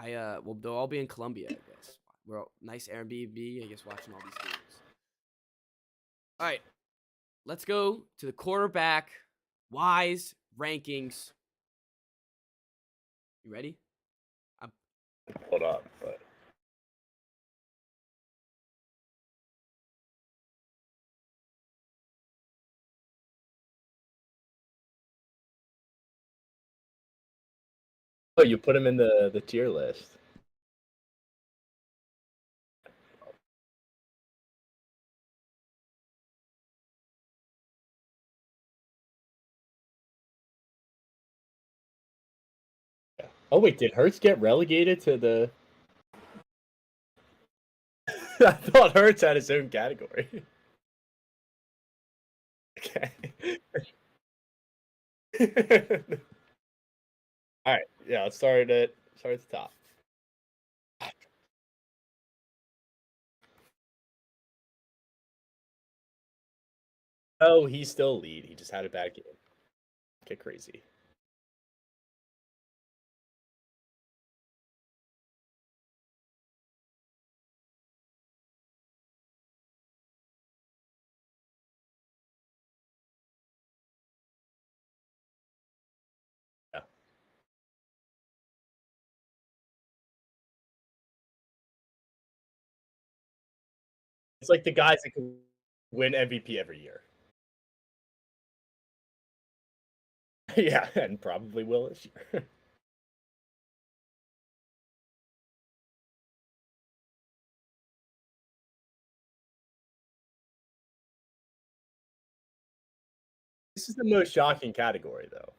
S2: they'll all be in Colombia, I guess. We're all, nice Airbnb, I guess, watching all these games. All right. Let's go to the quarterback wise rankings. You ready?
S1: Hold up, but oh, you put him in the tier list. Yeah. Oh wait, did Hurts get relegated to the? I thought Hurts had his own category. Okay. All right. Yeah, let's start at the top. Oh, he's still lead. He just had a bad game. Get crazy. Yeah. It's like the guys that can win MVP every year. Yeah, and probably will this year. This is the most shocking category, though.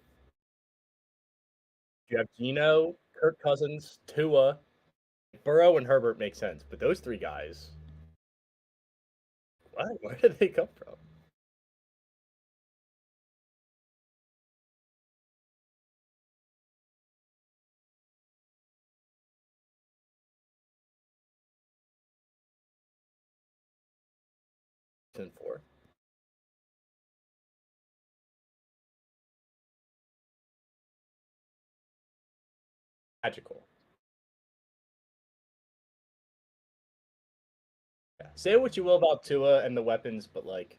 S1: You have Gino, Kirk Cousins, Tua, Burrow, and Herbert make sense, but those three guys, what? Where did they come from? And four. Magical. Yeah. Say what you will about Tua and the weapons, but like,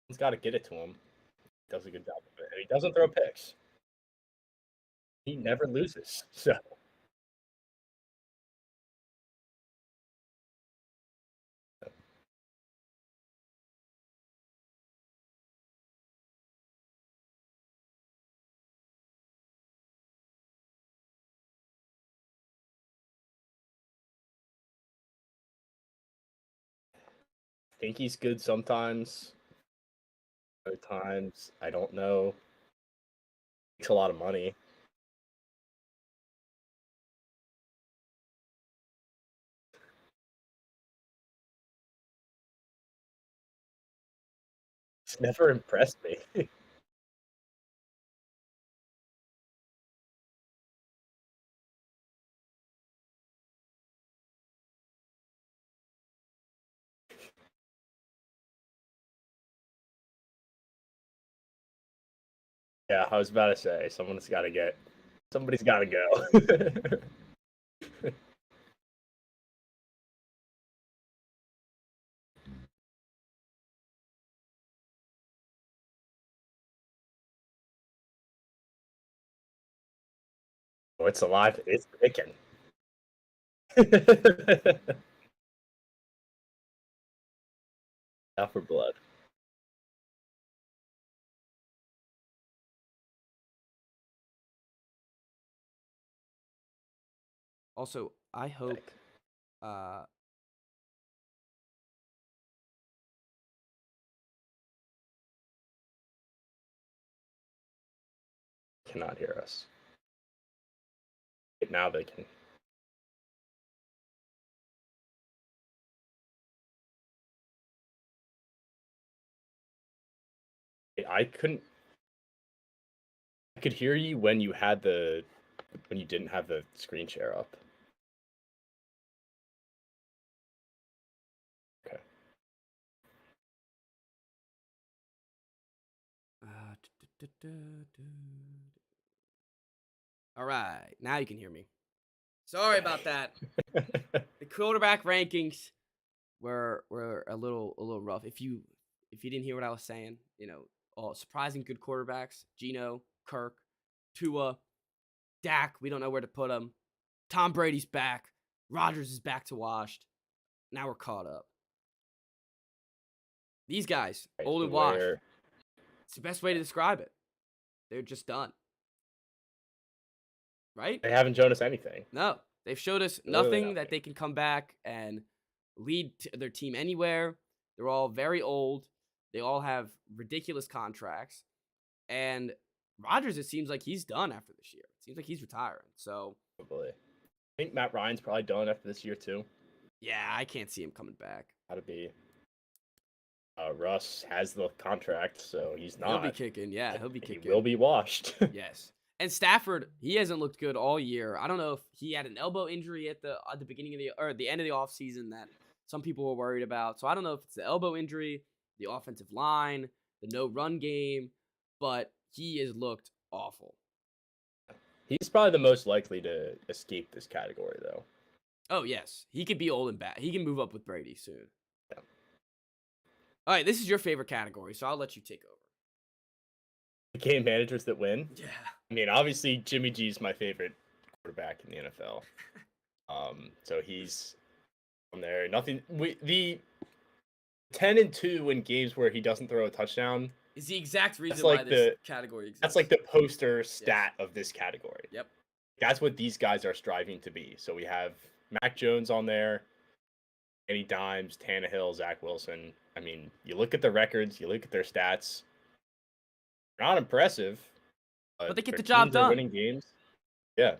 S1: he's got to get it to him. He does a good job of it, and he doesn't throw picks. He never loses. So I think he's good sometimes. Other times, I don't know. Makes a lot of money. It's never impressed me. Yeah, I was about to say somebody's got to go. Oh, it's alive. It's kicking. Out for blood.
S2: Also, I hope uh
S1: Cannot hear us. Now they can. I couldn't. I could hear you when you didn't have the screen share up. Okay.
S2: All right, now you can hear me. Sorry about that. The quarterback rankings were a little rough. If you didn't hear what I was saying, all surprising good quarterbacks: Geno, Kirk, Tua, Dak. We don't know where to put him. Tom Brady's back. Rodgers is back to washed. Now we're caught up. These guys,
S1: Right,
S2: old
S1: so
S2: and washed. It's the best way to describe it. They're just done. Right?
S1: they haven't shown us anything.
S2: No. They've showed us
S1: Literally
S2: nothing that they can come back and lead their team anywhere. They're all very old. They all have ridiculous contracts. And Rodgers, it seems like he's done after this year. It seems like he's retiring. So,
S1: Probably. I think Matt Ryan's probably done after this year too.
S2: yeah, I can't see him coming back.
S1: Gotta be. Russ has the contract, so he's not.
S2: He'll be kicking. Yeah, he'll be
S1: He
S2: kicking.
S1: will be washed.
S2: Yes. And Stafford, he hasn't looked good all year. I don't know if he had an elbow injury at the beginning of the end of the offseason that some people were worried about. So I don't know if it's the elbow injury, the offensive line, the no run game, but he has looked awful.
S1: He's probably the most likely to escape this category, though.
S2: Oh yes, he could be old and bad. He can move up with Brady soon.
S1: Yeah.
S2: All right, this is your favorite category, so I'll let you take over.
S1: The game managers that win.
S2: Yeah.
S1: I mean, obviously Jimmy G's my favorite quarterback in the NFL. So he's on there. Nothing. The 10-2 in games where he doesn't throw a touchdown
S2: Is the exact reason
S1: like
S2: why this category exists.
S1: That's like the poster stat of this category.
S2: Yep.
S1: That's what these guys are striving to be. So we have Mac Jones on there, Danny Dimes, Tannehill, Zach Wilson. I mean, you look at the records, you look at their stats. They're not impressive,
S2: but they get
S1: their
S2: the job
S1: teams are
S2: done.
S1: winning games. Yeah.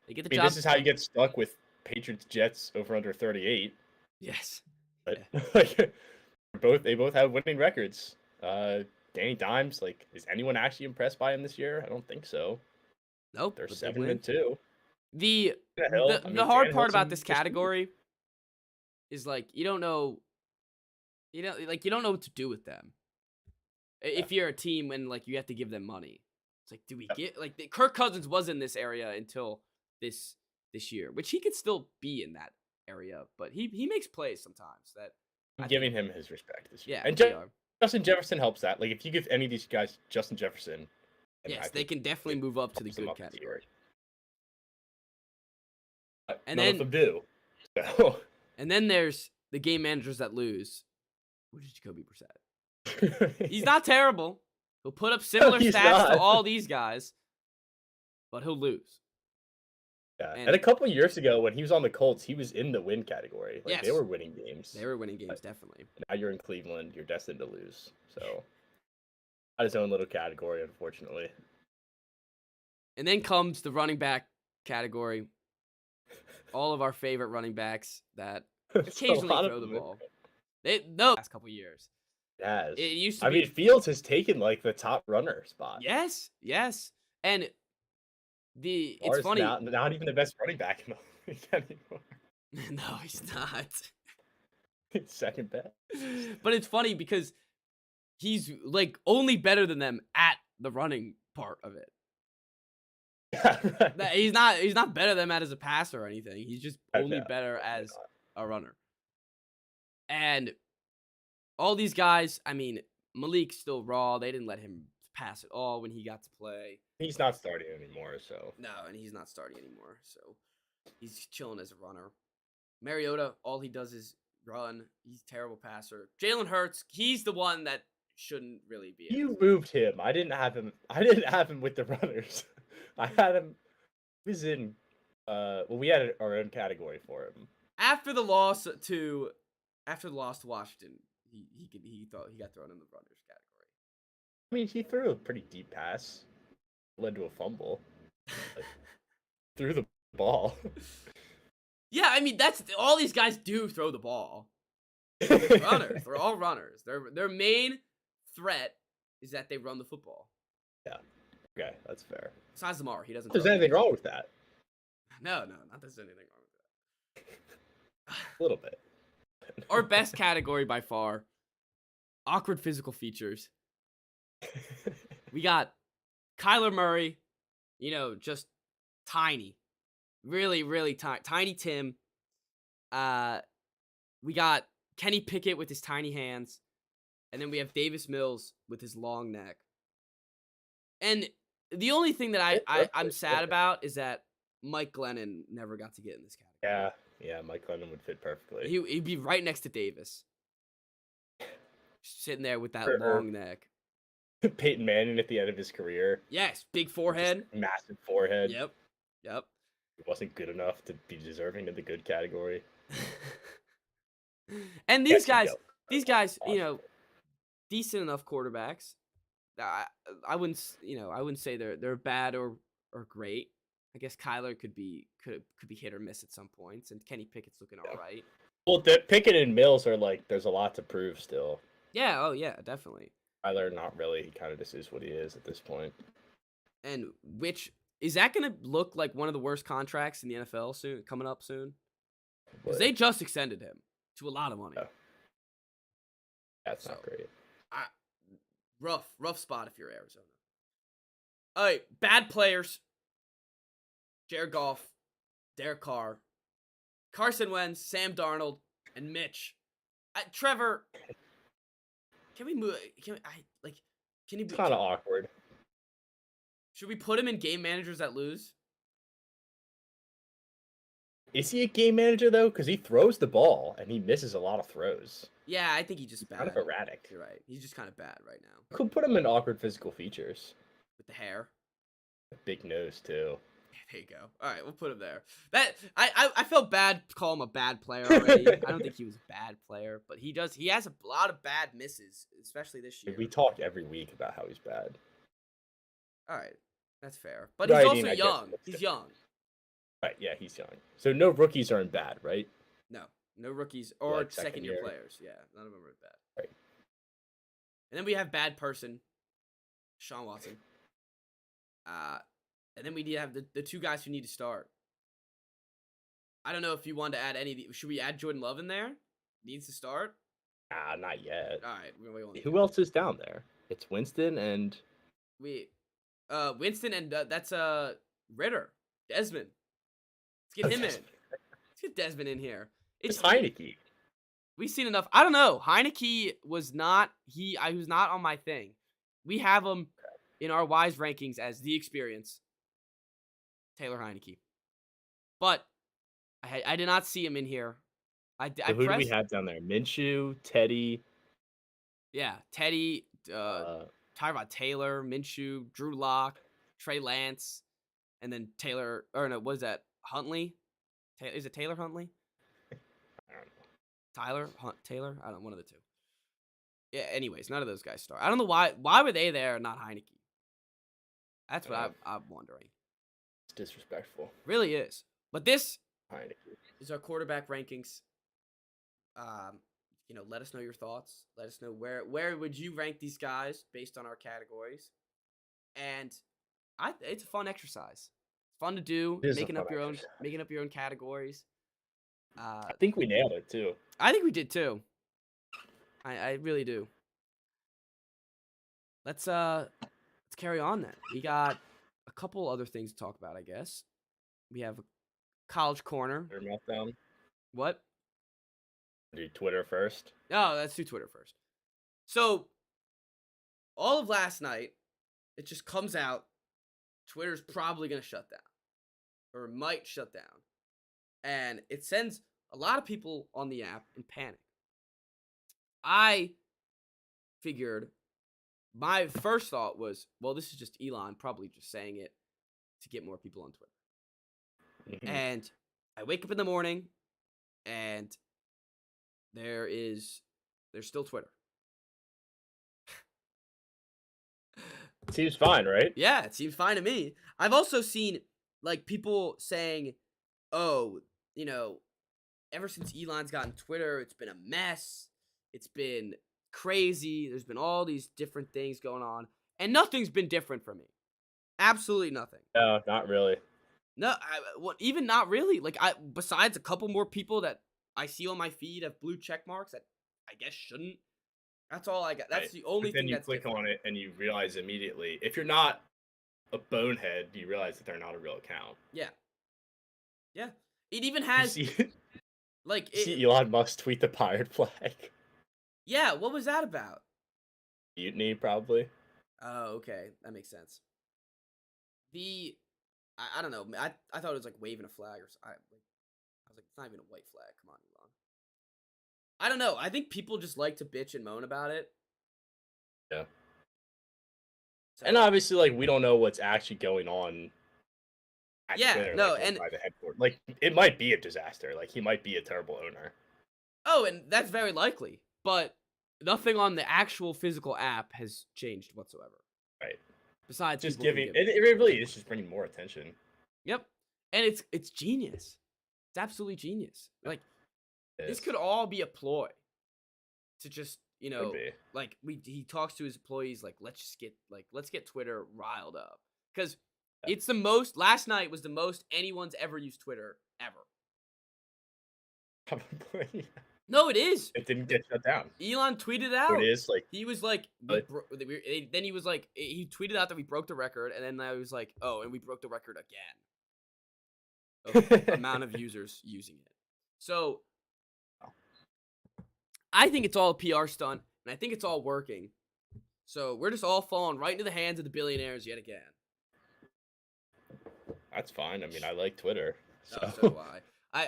S2: They get the
S1: I mean,
S2: job.
S1: this is how you get stuck with Patriots Jets over under 38.
S2: Yes.
S1: But like they both have winning records. Danny Dimes, like, is anyone actually impressed by him this year? I don't think so.
S2: Nope.
S1: They're
S2: but they
S1: 7-2.
S2: The hard part about this category is like you don't know what to do with them. If you're a team and like you have to give them money, it's like, do we get Kirk Cousins was in this area until this year, which he could still be in that area, but he makes plays sometimes that
S1: I'm giving him his respect this year.
S2: Yeah,
S1: And Justin Jefferson helps that. Like, if you give any of these guys Justin Jefferson,
S2: yes, they can definitely move up to the good category. And
S1: none
S2: then
S1: of them do. So.
S2: And then there's the game managers that lose, which is Jacoby Brissett. He's not terrible. He'll put up similar stats to all these guys, but he'll lose.
S1: Yeah, and a couple years ago when he was on the Colts, he was in the win category. Like, they were winning games.
S2: They were winning games, definitely.
S1: Now you're in Cleveland, you're destined to lose. So, got his own little category, unfortunately.
S2: And then comes the running back category. All of our favorite running backs that occasionally throw the ball. Last couple years.
S1: Yes.
S2: It used to
S1: I mean, Fields has taken like the top runner spot.
S2: Yes. And it's funny.
S1: Not even the best running back in the league anymore.
S2: No, he's not.
S1: It's second best.
S2: But it's funny because he's like only better than them at the running part of it.
S1: Yeah, right.
S2: He's not better than them as a passer or anything. He's just only better as a runner. And all these guys, I mean, Malik's still raw. They didn't let him pass at all when he got to play.
S1: He's not starting anymore, so
S2: No, and he's not starting anymore, so he's chilling as a runner. Mariota, all he does is run. He's a terrible passer. Jalen Hurts, he's the one that shouldn't really be able
S1: you
S2: to.
S1: moved him. I didn't have him. I didn't have him with the runners. I had him. He was in. Well, we had our own category for him.
S2: After the loss to Washington, he thought he got thrown in the runners category.
S1: I mean, he threw a pretty deep pass, led to a fumble. Threw the ball.
S2: Yeah, I mean that's all these guys do, throw the ball. Runners, they're all runners. Their main threat is that they run the football.
S1: Yeah. Okay, that's fair.
S2: Besides Lamar, he doesn't.
S1: There's anything wrong with that?
S2: No, not that there's anything wrong with that.
S1: A little bit.
S2: Our best category by far, awkward physical features. We got Kyler Murray, just tiny. Really, really tiny. Tiny Tim. We got Kenny Pickett with his tiny hands. And then we have Davis Mills with his long neck. And the only thing that I'm sad about is that Mike Glennon never got to get in this category.
S1: Yeah, Mike Glennon would fit perfectly.
S2: He'd be right next to Davis. Sitting there with that
S1: Or
S2: long neck.
S1: Peyton Manning at the end of his career.
S2: Yes, big forehead.
S1: Just massive forehead.
S2: Yep.
S1: He wasn't good enough to be deserving of the good category.
S2: And these guys,
S1: Awesome.
S2: decent enough quarterbacks. I wouldn't say they're bad or great. I guess Kyler could be hit or miss at some points, and Kenny Pickett's looking all right.
S1: Well, Pickett and Mills are like, there's a lot to prove still.
S2: Yeah, oh yeah, definitely.
S1: Kyler, not really. He kind of just is what he is at this point.
S2: And which is that going to look like one of the worst contracts in the NFL soon, coming up soon? Because they just extended him to a lot of money.
S1: Yeah. That's not great.
S2: Rough spot if you're Arizona. All right, bad players. Jared Goff, Derek Carr, Carson Wentz, Sam Darnold, and Mitch. Trevor, can we move? Can you?
S1: It's kind of awkward.
S2: Should we put him in game managers that lose?
S1: Is he a game manager though? Because he throws the ball and he misses a lot of throws.
S2: Yeah, I think he's just bad.
S1: Kind of erratic.
S2: You're right. He's just kind of bad right now.
S1: Could put him in awkward physical features.
S2: With the hair.
S1: A big nose too.
S2: There you go. All right, we'll put him there. That I felt bad to call him a bad player already. I don't think he was a bad player, but he has a lot of bad misses, especially this year.
S1: We talk every week about how he's bad.
S2: All right, that's fair. But he's also
S1: I
S2: young. He's young.
S1: Right, yeah, he's young. So no rookies aren't bad, right?
S2: No rookies or
S1: Like
S2: second-year players. Yeah, none of them are bad.
S1: Right.
S2: And then we have bad person, Sean Watson. And then we need to have the two guys who need to start. I don't know if you want to add any. Should we add Jordan Love in there? Needs to start?
S1: Not yet.
S2: All right.
S1: Who else is down there? It's Winston and
S2: Winston and that's Ritter, Desmond. Let's get him in. Let's get Desmond in here.
S1: It's Heineke.
S2: We've seen enough. I don't know. Heineke was not I was not on my thing. We have him in our Wise rankings as the experience. Taylor Heineke. But I did not see him in here.
S1: Who do we have down there? Minshew, Teddy.
S2: Yeah, Teddy, Tyrod Taylor, Minshew, Drew Lock, Trey Lance, and then Taylor. Or no, what is that? Huntley? Is it Taylor Huntley?
S1: I don't know.
S2: Taylor? I don't know, one of the two. Yeah, anyways, none of those guys start. I don't know why were they there and not Heineke? That's what I'm wondering.
S1: It's disrespectful.
S2: Really is. But this
S1: Heineke
S2: is our quarterback rankings. Let us know your thoughts. Let us know where would you rank these guys based on our categories. And it's a fun exercise. It's fun to do, making up your own categories.
S1: I think we nailed it too.
S2: I think we did too. I really do. Let's carry on then. We got a couple other things to talk about, I guess. We have a college corner.
S1: Twitter meltdown.
S2: What?
S1: Do Twitter first.
S2: No, let's do Twitter first. So, all of last night, it just comes out. Twitter's probably gonna shut down, or might shut down, and it sends a lot of people on the app in panic. I figured my first thought was, well, this is just Elon probably just saying it to get more people on Twitter.
S1: Mhm.
S2: And I wake up in the morning and there's still Twitter.
S1: Seems fine, right?
S2: Yeah, it seems fine to me. I've also seen like people saying, "Oh, you know, ever since Elon's gotten Twitter, it's been a mess. It's been crazy. There's been all these different things going on, and nothing's been different for me. Absolutely nothing.
S1: No, not really.
S2: No, even not really. Like besides a couple more people that I see on my feed have blue check marks that I guess shouldn't. That's all I got. That's
S1: Right.
S2: the only
S1: But then
S2: thing
S1: you
S2: that's
S1: click
S2: different.
S1: on it and you realize immediately, if you're not a bonehead, you realize that they're not a real account.
S2: Yeah, yeah. It even
S1: You
S2: has
S1: see,
S2: like
S1: you see
S2: it.
S1: Elon Musk tweet the pirate flag.
S2: Yeah, what was that about?
S1: Mutiny, probably.
S2: Oh, okay, that makes sense. The I don't know. I thought it was like waving a flag or I was like, it's not even a white flag. Come on, Elon. I don't know. I think people just like to bitch and moan about it.
S1: Yeah.
S2: So
S1: And obviously, like, we don't know what's actually going on at
S2: yeah,
S1: Twitter,
S2: no,
S1: like
S2: and
S1: inside the headquarters. Like, it might be a disaster. Like, he might be a terrible owner.
S2: oh, and that's very likely. But nothing on the actual physical app has changed whatsoever.
S1: Right.
S2: Besides,
S1: Just
S2: people can
S1: giving
S2: give
S1: it really is just bringing more attention.
S2: Yep, and it's genius. It's absolutely genius. Like this
S1: Yes.
S2: could all be a ploy to just
S1: Could be.
S2: like he talks to his employees like let's get Twitter riled up because
S1: Yeah.
S2: it's the most. Last night was the most anyone's ever used Twitter ever.
S1: Probably.
S2: No, it is.
S1: It didn't get shut down.
S2: Elon tweeted
S1: So it
S2: out.
S1: is like,
S2: He was like, then he was like, he tweeted out that we broke the record, and then I was like, oh, and we broke the record again of amount of users using it. So I think it's all a PR stunt, and I think it's all working. So we're just all falling right into the hands of the billionaires yet again.
S1: that's fine. I mean, I like Twitter. So,
S2: Oh, so do I.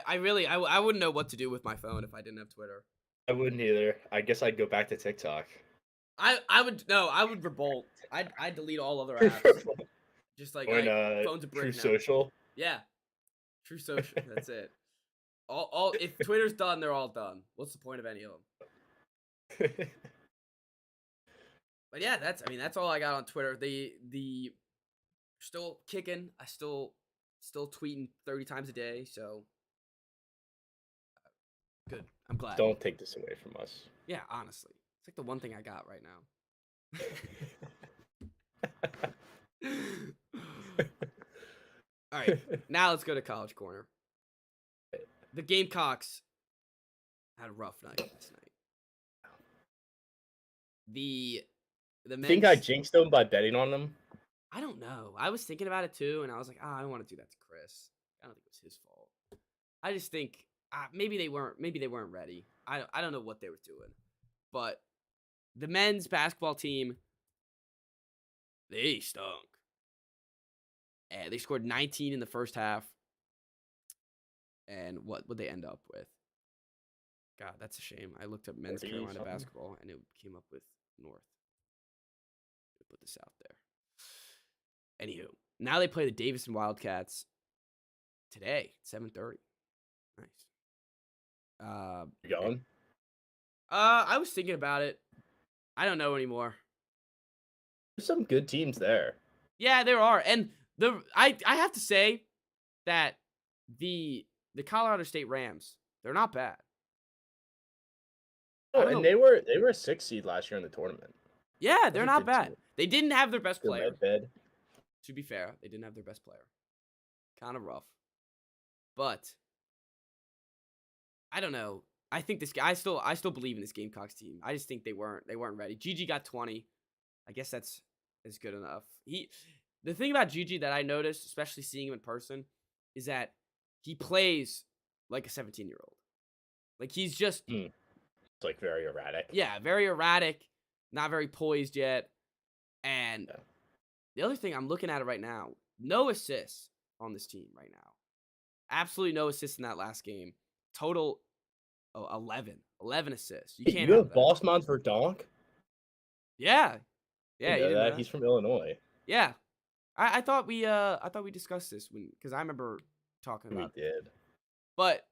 S2: I really, I wouldn't know what to do with my phone if I didn't have Twitter.
S1: I wouldn't either. I guess I'd go back to TikTok.
S2: I would revolt. I'd delete all other apps. Just like
S1: Join
S2: phone's a brick
S1: True
S2: now.
S1: Social.
S2: Yeah, True Social. That's it. All if Twitter's done, they're all done. What's the point of any of them? But yeah, that's all I got on Twitter. The still kicking. I still tweeting 30 times a day. So good. I'm glad.
S1: Don't take this away from us.
S2: Yeah, honestly, it's like the one thing I got right now. All right, now let's go to College Corner. The Gamecocks had a rough night last night. The
S1: I think I jinxed them by betting on them.
S2: I don't know. I was thinking about it too, and I was like, I don't want to do that to Chris. I don't think it was his fault. I just think maybe they weren't ready. I don't know what they were doing, but the men's basketball team, they stunk. And they scored 19 in the first half. And what would they end up with? God, that's a shame. I looked up men's Carolina
S1: something.
S2: basketball, and it came up with North. Put this out there. Anywho, now they play the Davison Wildcats today, 7:30. Nice.
S1: You going?
S2: I was thinking about it. I don't know anymore.
S1: There's some good teams there.
S2: Yeah, there are, and I have to say that the Colorado State Rams, they're not bad.
S1: Oh, and they were a 6 seed last year in the tournament.
S2: Yeah, they're
S1: a
S2: not
S1: good
S2: bad.
S1: team.
S2: They didn't have their best
S1: The
S2: player.
S1: red bed.
S2: To be fair, they didn't have their best player. Kind of rough. But I don't know. I think this guy I still believe in this Gamecocks team. I just think they weren't ready. Gigi got 20. I guess that's good enough. The thing about Gigi that I noticed, especially seeing him in person, is that he plays like a 17-year-old. Like he's just
S1: It's like very erratic.
S2: yeah, very erratic, not very poised yet. And The other thing I'm looking at it right now, no assists on this team right now. Absolutely no assists in that last game. Total 11 assists. You
S1: Hey,
S2: can't
S1: you
S2: have
S1: have
S2: that.
S1: Bossmans for Donk?
S2: Yeah.
S1: I
S2: Yeah, you
S1: know
S2: didn't know
S1: that.
S2: that?
S1: He's from Illinois.
S2: Yeah. I thought we discussed this cuz I remember talking
S1: We
S2: about this.
S1: did.
S2: But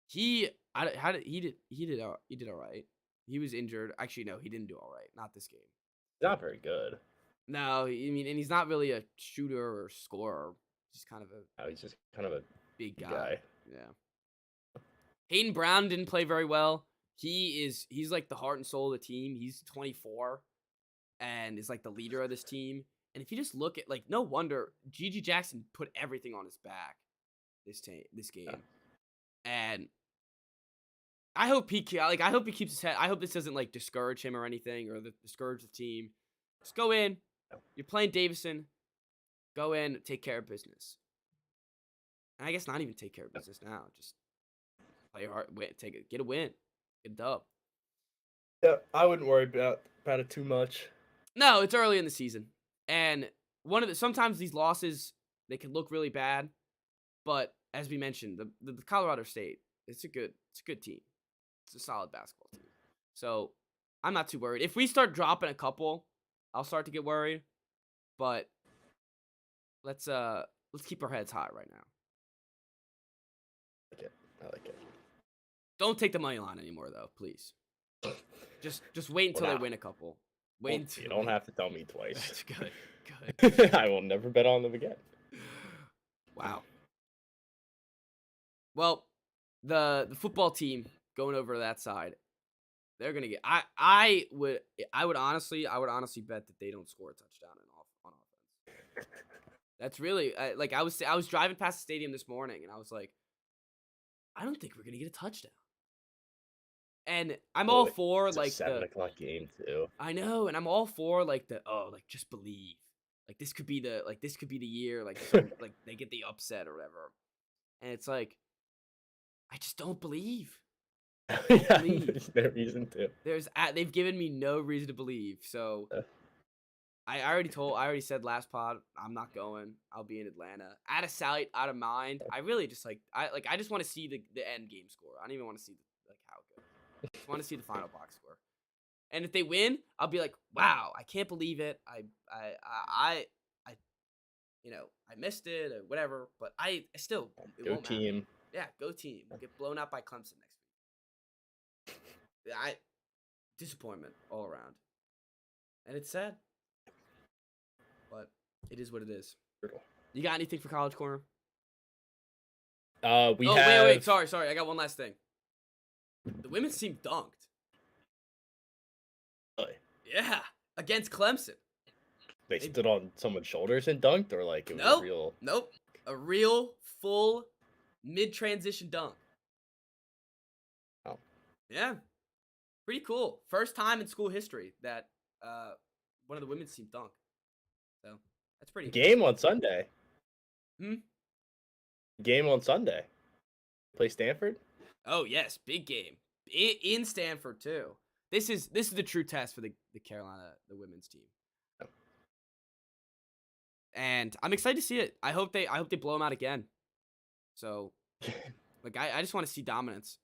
S2: he I, d- how did he did all right. He was injured. Actually no, he didn't do all right. Not this game.
S1: He's not very good.
S2: No, I mean, and he's not really a shooter or scorer. He's kind of a
S1: No, he's just kind of a
S2: big guy.
S1: guy.
S2: Yeah. Hayden Brown didn't play very well. He's like the heart and soul of the team. He's 24 and is like the leader of this team. And if you just look at like no wonder Gigi Jackson put everything on his back this game.
S1: Yeah.
S2: And I hope I hope he keeps his head. I hope this doesn't like discourage him or anything or discourage the team. Just go in. You're playing Davison. Go in, take care of business. And I guess not even take care of business now. Just play hard, get a win, get a dub.
S1: Yeah, I wouldn't worry about it too much.
S2: No, it's early in the season, and sometimes these losses they can look really bad, but as we mentioned, the Colorado State it's a good team. It's a solid basketball team. So I'm not too worried. If we start dropping a couple, I'll start to get worried. But let's keep our heads high right now.
S1: I like it.
S2: Don't take the money line anymore, though, please. Just wait until they win a couple. Wait
S1: Well,
S2: until
S1: you don't have to tell me twice.
S2: That's good.
S1: I will never bet on them again.
S2: Wow. Well, the football team going over to that side, they're gonna get. I would honestly bet that they don't score a touchdown on offense. That's really like I was driving past the stadium this morning and I was like, I don't think we're gonna get a touchdown. And I'm all for
S1: It's a
S2: like
S1: 7 o'clock game too.
S2: I know, and I'm all for like just believe. Like this could be the year, like like they get the upset or whatever. And it's like I just don't believe.
S1: Yeah, there's no reason to.
S2: They've given me no reason to believe. So I already said last pod, I'm not going. I'll be in Atlanta. Out of sight, out of mind. I really just I just want to see the end game score. I don't even want to see how it goes. I just want to see the final box score. And if they win, I'll be like, wow, I can't believe it. I I missed it or whatever, but I still it
S1: Go
S2: won't matter.
S1: team.
S2: Yeah, go team. We'll get blown out by Clemson next week. Disappointment all around. And it's sad. But it is what it is.
S1: Brutal.
S2: You got anything for College Corner?
S1: Wait.
S2: Sorry. I got one last thing. The women's team dunked.
S1: Really?
S2: Yeah, against Clemson.
S1: They stood on someone's shoulders and dunked, or like it was a real.
S2: Nope. A real full mid-transition dunk.
S1: Oh.
S2: Yeah. Pretty cool. First time in school history that one of the women's team dunked. So that's pretty
S1: Game on Sunday.
S2: Hmm?
S1: Game on Sunday. Play Stanford?
S2: Oh yes, big game. In Stanford too. This is the true test for the Carolina women's team.
S1: Oh.
S2: And I'm excited to see it. I hope they blow them out again. So like I just want to see dominance.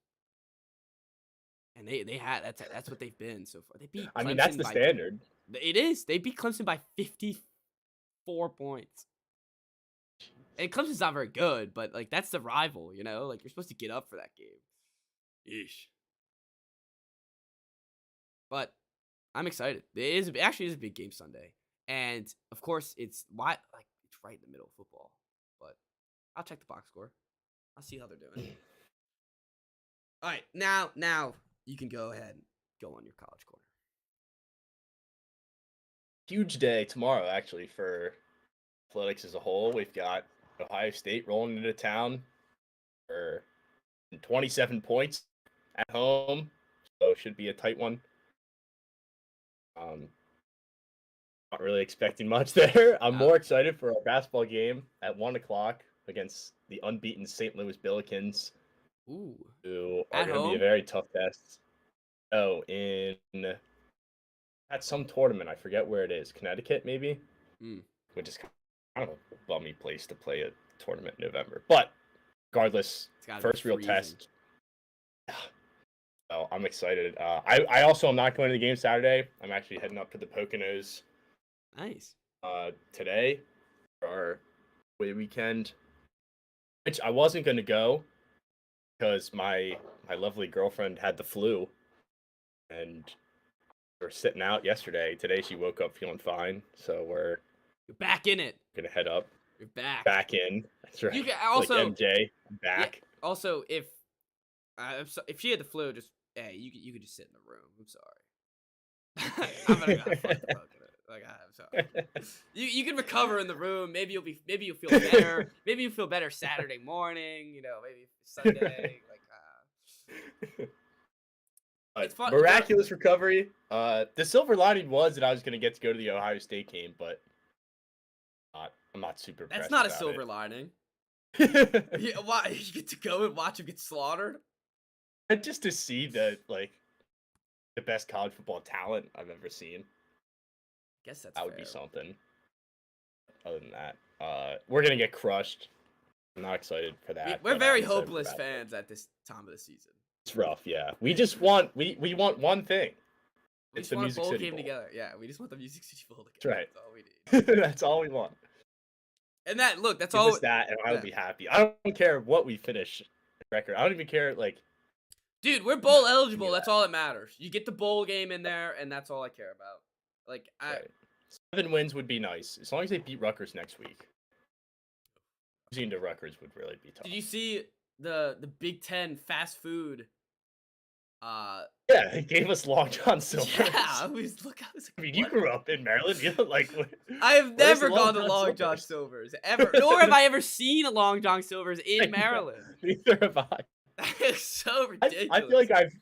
S2: And they had that's what they've been so far. They beat Clemson
S1: I mean, that's the standard.
S2: It is. They beat Clemson by 54 points. And Clemson's not very good, but like that's the rival, you know? Like you're supposed to get up for that game. Yeesh. But I'm excited. It actually is a big game Sunday. And of course it's right in the middle of football. But I'll check the box score. I'll see how they're doing. All right, now you can go ahead and go on your College Corner.
S1: Huge day tomorrow, actually, for athletics as a whole. We've got Ohio State rolling into town for 27 points at home, so it should be a tight one. Not really expecting much there. I'm more excited for our basketball game at 1 o'clock against the unbeaten St. Louis Billikens.
S2: Ooh.
S1: Who are going to be a very tough test. Oh, at some tournament. I forget where it is. Connecticut, maybe?
S2: Mm.
S1: which is kind of a bummy place to play a tournament in November. But regardless,
S2: It's gotta be
S1: first real
S2: freezing.
S1: test. Oh, I'm excited. I also am not going to the game Saturday. I'm actually heading up to the Poconos
S2: Nice.
S1: today for our away weekend, which I wasn't going to go because my lovely girlfriend had the flu, and we're sitting out yesterday. Today she woke up feeling fine, so we're
S2: You're back in it.
S1: gonna head up
S2: You're back.
S1: back in. That's right.
S2: You can
S1: Like
S2: also
S1: MJ
S2: yeah.
S1: back.
S2: Also, if she had the flu, just hey, you could just sit in the room. I'm sorry. I'm gonna go have fun smoking it. Like I'm sorry. You can recover in the room. Maybe you'll feel better. Maybe you feel better Saturday morning. You know, maybe Sunday. Like it's fun.
S1: Miraculous recovery. The silver lining was that I was gonna get to go to the Ohio State game, but I'm not super impressed.
S2: That's not a
S1: about
S2: silver
S1: it.
S2: lining. Yeah, why you get to go and watch him get slaughtered?
S1: And just to see the best college football talent I've ever seen.
S2: Guess that's
S1: That would
S2: fair.
S1: be something. Other than that, we're gonna get crushed. I'm not excited for that.
S2: We're
S1: but
S2: very
S1: I'm excited for
S2: hopeless
S1: that.
S2: fans at this time of the season.
S1: It's rough, yeah. We just want we want one thing.
S2: We
S1: It's
S2: just
S1: the
S2: want a
S1: Music
S2: bowl
S1: City
S2: game
S1: Bowl.
S2: together. Yeah, we just want the Music City Bowl
S1: That's
S2: together.
S1: right.
S2: That's all we need.
S1: That's all we want.
S2: And that's
S1: Give
S2: all.
S1: us that, and I'll
S2: Yeah.
S1: be happy. I don't care what we finish record. I don't even care. Like,
S2: Dude, we're bowl eligible.
S1: that.
S2: That's all that matters. You get the bowl game in there, and that's all I care about. Like,
S1: right. 7 wins would be nice as long as they beat Rutgers next week. Losing to Rutgers would really be tough.
S2: Did you see the Big Ten fast food?
S1: Yeah, they gave us Long John Silver's.
S2: Yeah, I was like,
S1: you grew up in Maryland. You know, like,
S2: I have
S1: where's
S2: never
S1: the Long
S2: gone to
S1: John
S2: Long John
S1: Silver's?
S2: Silver's ever, nor have I ever seen a Long John Silver's in Maryland.
S1: Neither have I.
S2: It's so ridiculous.
S1: I feel like I've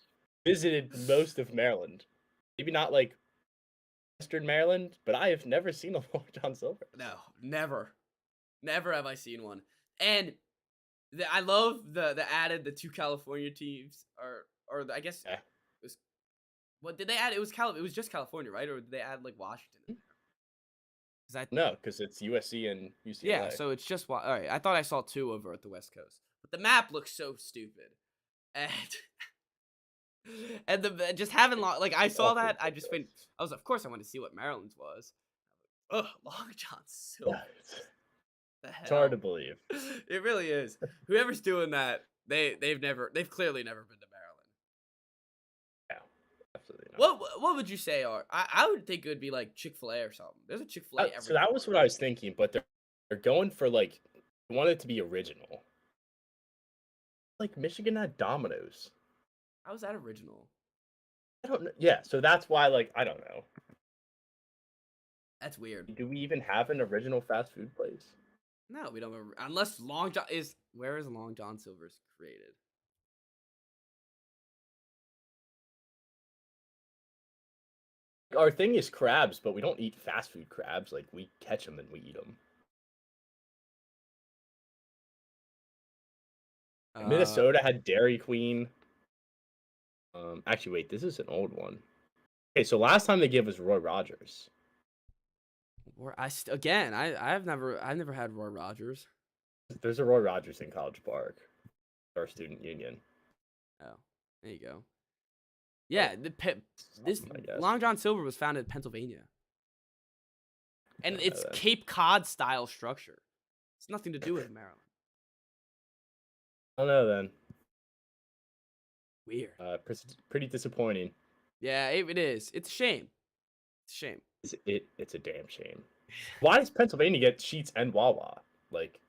S1: visited most of Maryland. Maybe not like Western Maryland, but I have never seen a Long John Silver.
S2: No, never have I seen one. And I love the added the 2 California teams, or I guess
S1: Yeah.
S2: it was, what did they add? It was just California, right? Or did they add like Washington in there?
S1: No, because it's USC and UCLA.
S2: Yeah, so it's just all right. I thought I saw 2 over at the West Coast, but the map looks so stupid, and and the just having like I saw that I just went. I was of course I wanted to see what Maryland's was. Ugh, Long John Silver.
S1: Yeah,
S2: The hell?
S1: it's hard to believe.
S2: It really is. Whoever's doing that, they've clearly never been to Maryland.
S1: Yeah, absolutely not.
S2: What would you say are? I would think it would be like Chick-fil-A or something. There's a Chick-fil-A every
S1: So that was what I was thinking, but they're going for like they want it to be original. Like Michigan had Domino's.
S2: How is that original?
S1: I don't know. Yeah, so that's why like I don't know.
S2: That's weird.
S1: Do we even have an original fast food place?
S2: No, we don't. Unless Long John is where is Long John Silver's created?
S1: Our thing is crabs, but we don't eat fast food crabs. Like we catch them and we eat them. Minnesota had Dairy Queen. Actually, wait, this is an old one. Okay, so last time they gave us Roy Rogers.
S2: I've never had Roy Rogers.
S1: There's a Roy Rogers in College Park, our student union.
S2: Oh, there you go. Yeah, this
S1: I
S2: Long John Silver was founded in Pennsylvania, and it's
S1: that.
S2: Cape Cod style structure. It's nothing to do with Maryland.
S1: I don't know then.
S2: Weird.
S1: Pretty disappointing.
S2: Yeah, it is. It's a shame. It's a shame.
S1: It's a damn shame. Why does Pennsylvania get Sheetz and Wawa? Like,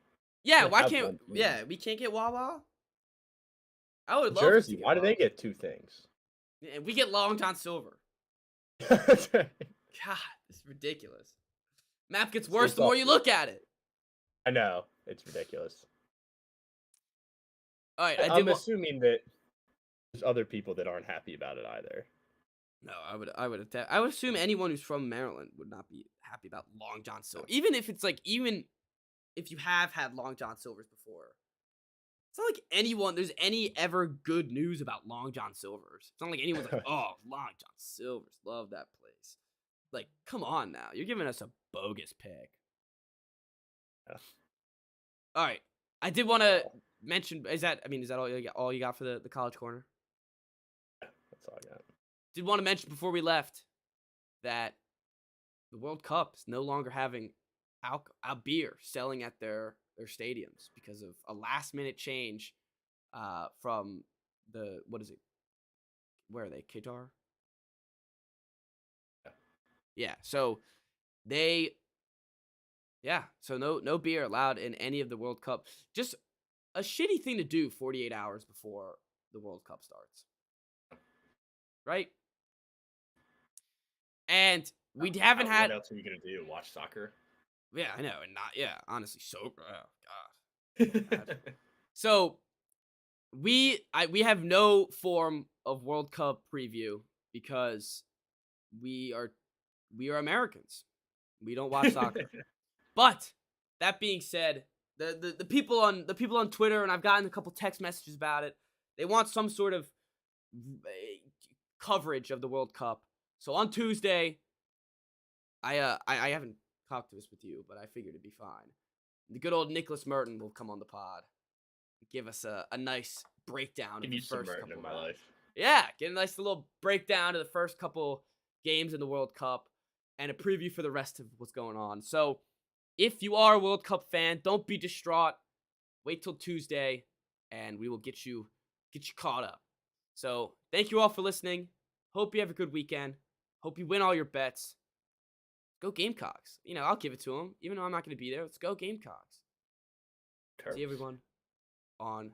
S2: Yeah,
S1: they
S2: why
S1: have
S2: can't?
S1: one thing.
S2: Yeah, we can't get Wawa. I would love
S1: Jersey.
S2: to
S1: Why do they get 2 things?
S2: And we get Long John Silver.
S1: That's right.
S2: God, it's ridiculous. Map gets worse
S1: It's
S2: the more you
S1: awful.
S2: look at it.
S1: I know it's ridiculous.
S2: All right,
S1: I'm assuming that there's other people that aren't happy about it either.
S2: No, I would assume anyone who's from Maryland would not be happy about Long John Silver. Even if you have had Long John Silvers before. It's not like there's any ever good news about Long John Silver's. It's not like anyone's like, oh, Long John Silver's, love that place. Like, come on now. You're giving us a bogus pick.
S1: Yeah.
S2: All right. I did want to
S1: Well,
S2: mention, is that all you got for the college corner?
S1: that's all I got.
S2: Did want to mention before we left that the World Cup is no longer having beer selling at their stadiums because of a last minute change from the, what is it? Where are they? Qatar?
S1: Yeah.
S2: Yeah. So they, yeah. So no beer allowed in any of the World Cup. Just a shitty thing to do 48 hours before the World Cup starts. Right? And we haven't
S1: What
S2: had,
S1: else are you gonna do? Watch soccer?
S2: yeah, I know, and not, yeah, honestly, so, oh
S1: Yeah.
S2: god. So we have no form of World Cup preview because we are Americans. We don't watch soccer. But that being said, the people on Twitter, and I've gotten a couple text messages about it. They want some sort of coverage of the World Cup. So on Tuesday, I haven't talked to this with you, but I figured it'd be fine. The good old Nicholas Merton will come on the pod, give us a nice breakdown of
S1: Give
S2: the
S1: you some
S2: first
S1: Merton
S2: couple
S1: in my
S2: rounds.
S1: life.
S2: Yeah, get a nice little breakdown of the first couple games in the World Cup and a preview for the rest of what's going on. So, if you are a World Cup fan, don't be distraught. Wait till Tuesday, and we will get you caught up. So, thank you all for listening. Hope you have a good weekend. Hope you win all your bets. Go Gamecocks. I'll give it to them, even though I'm not going to be there. Let's go Gamecocks. See
S1: Terps.
S2: everyone on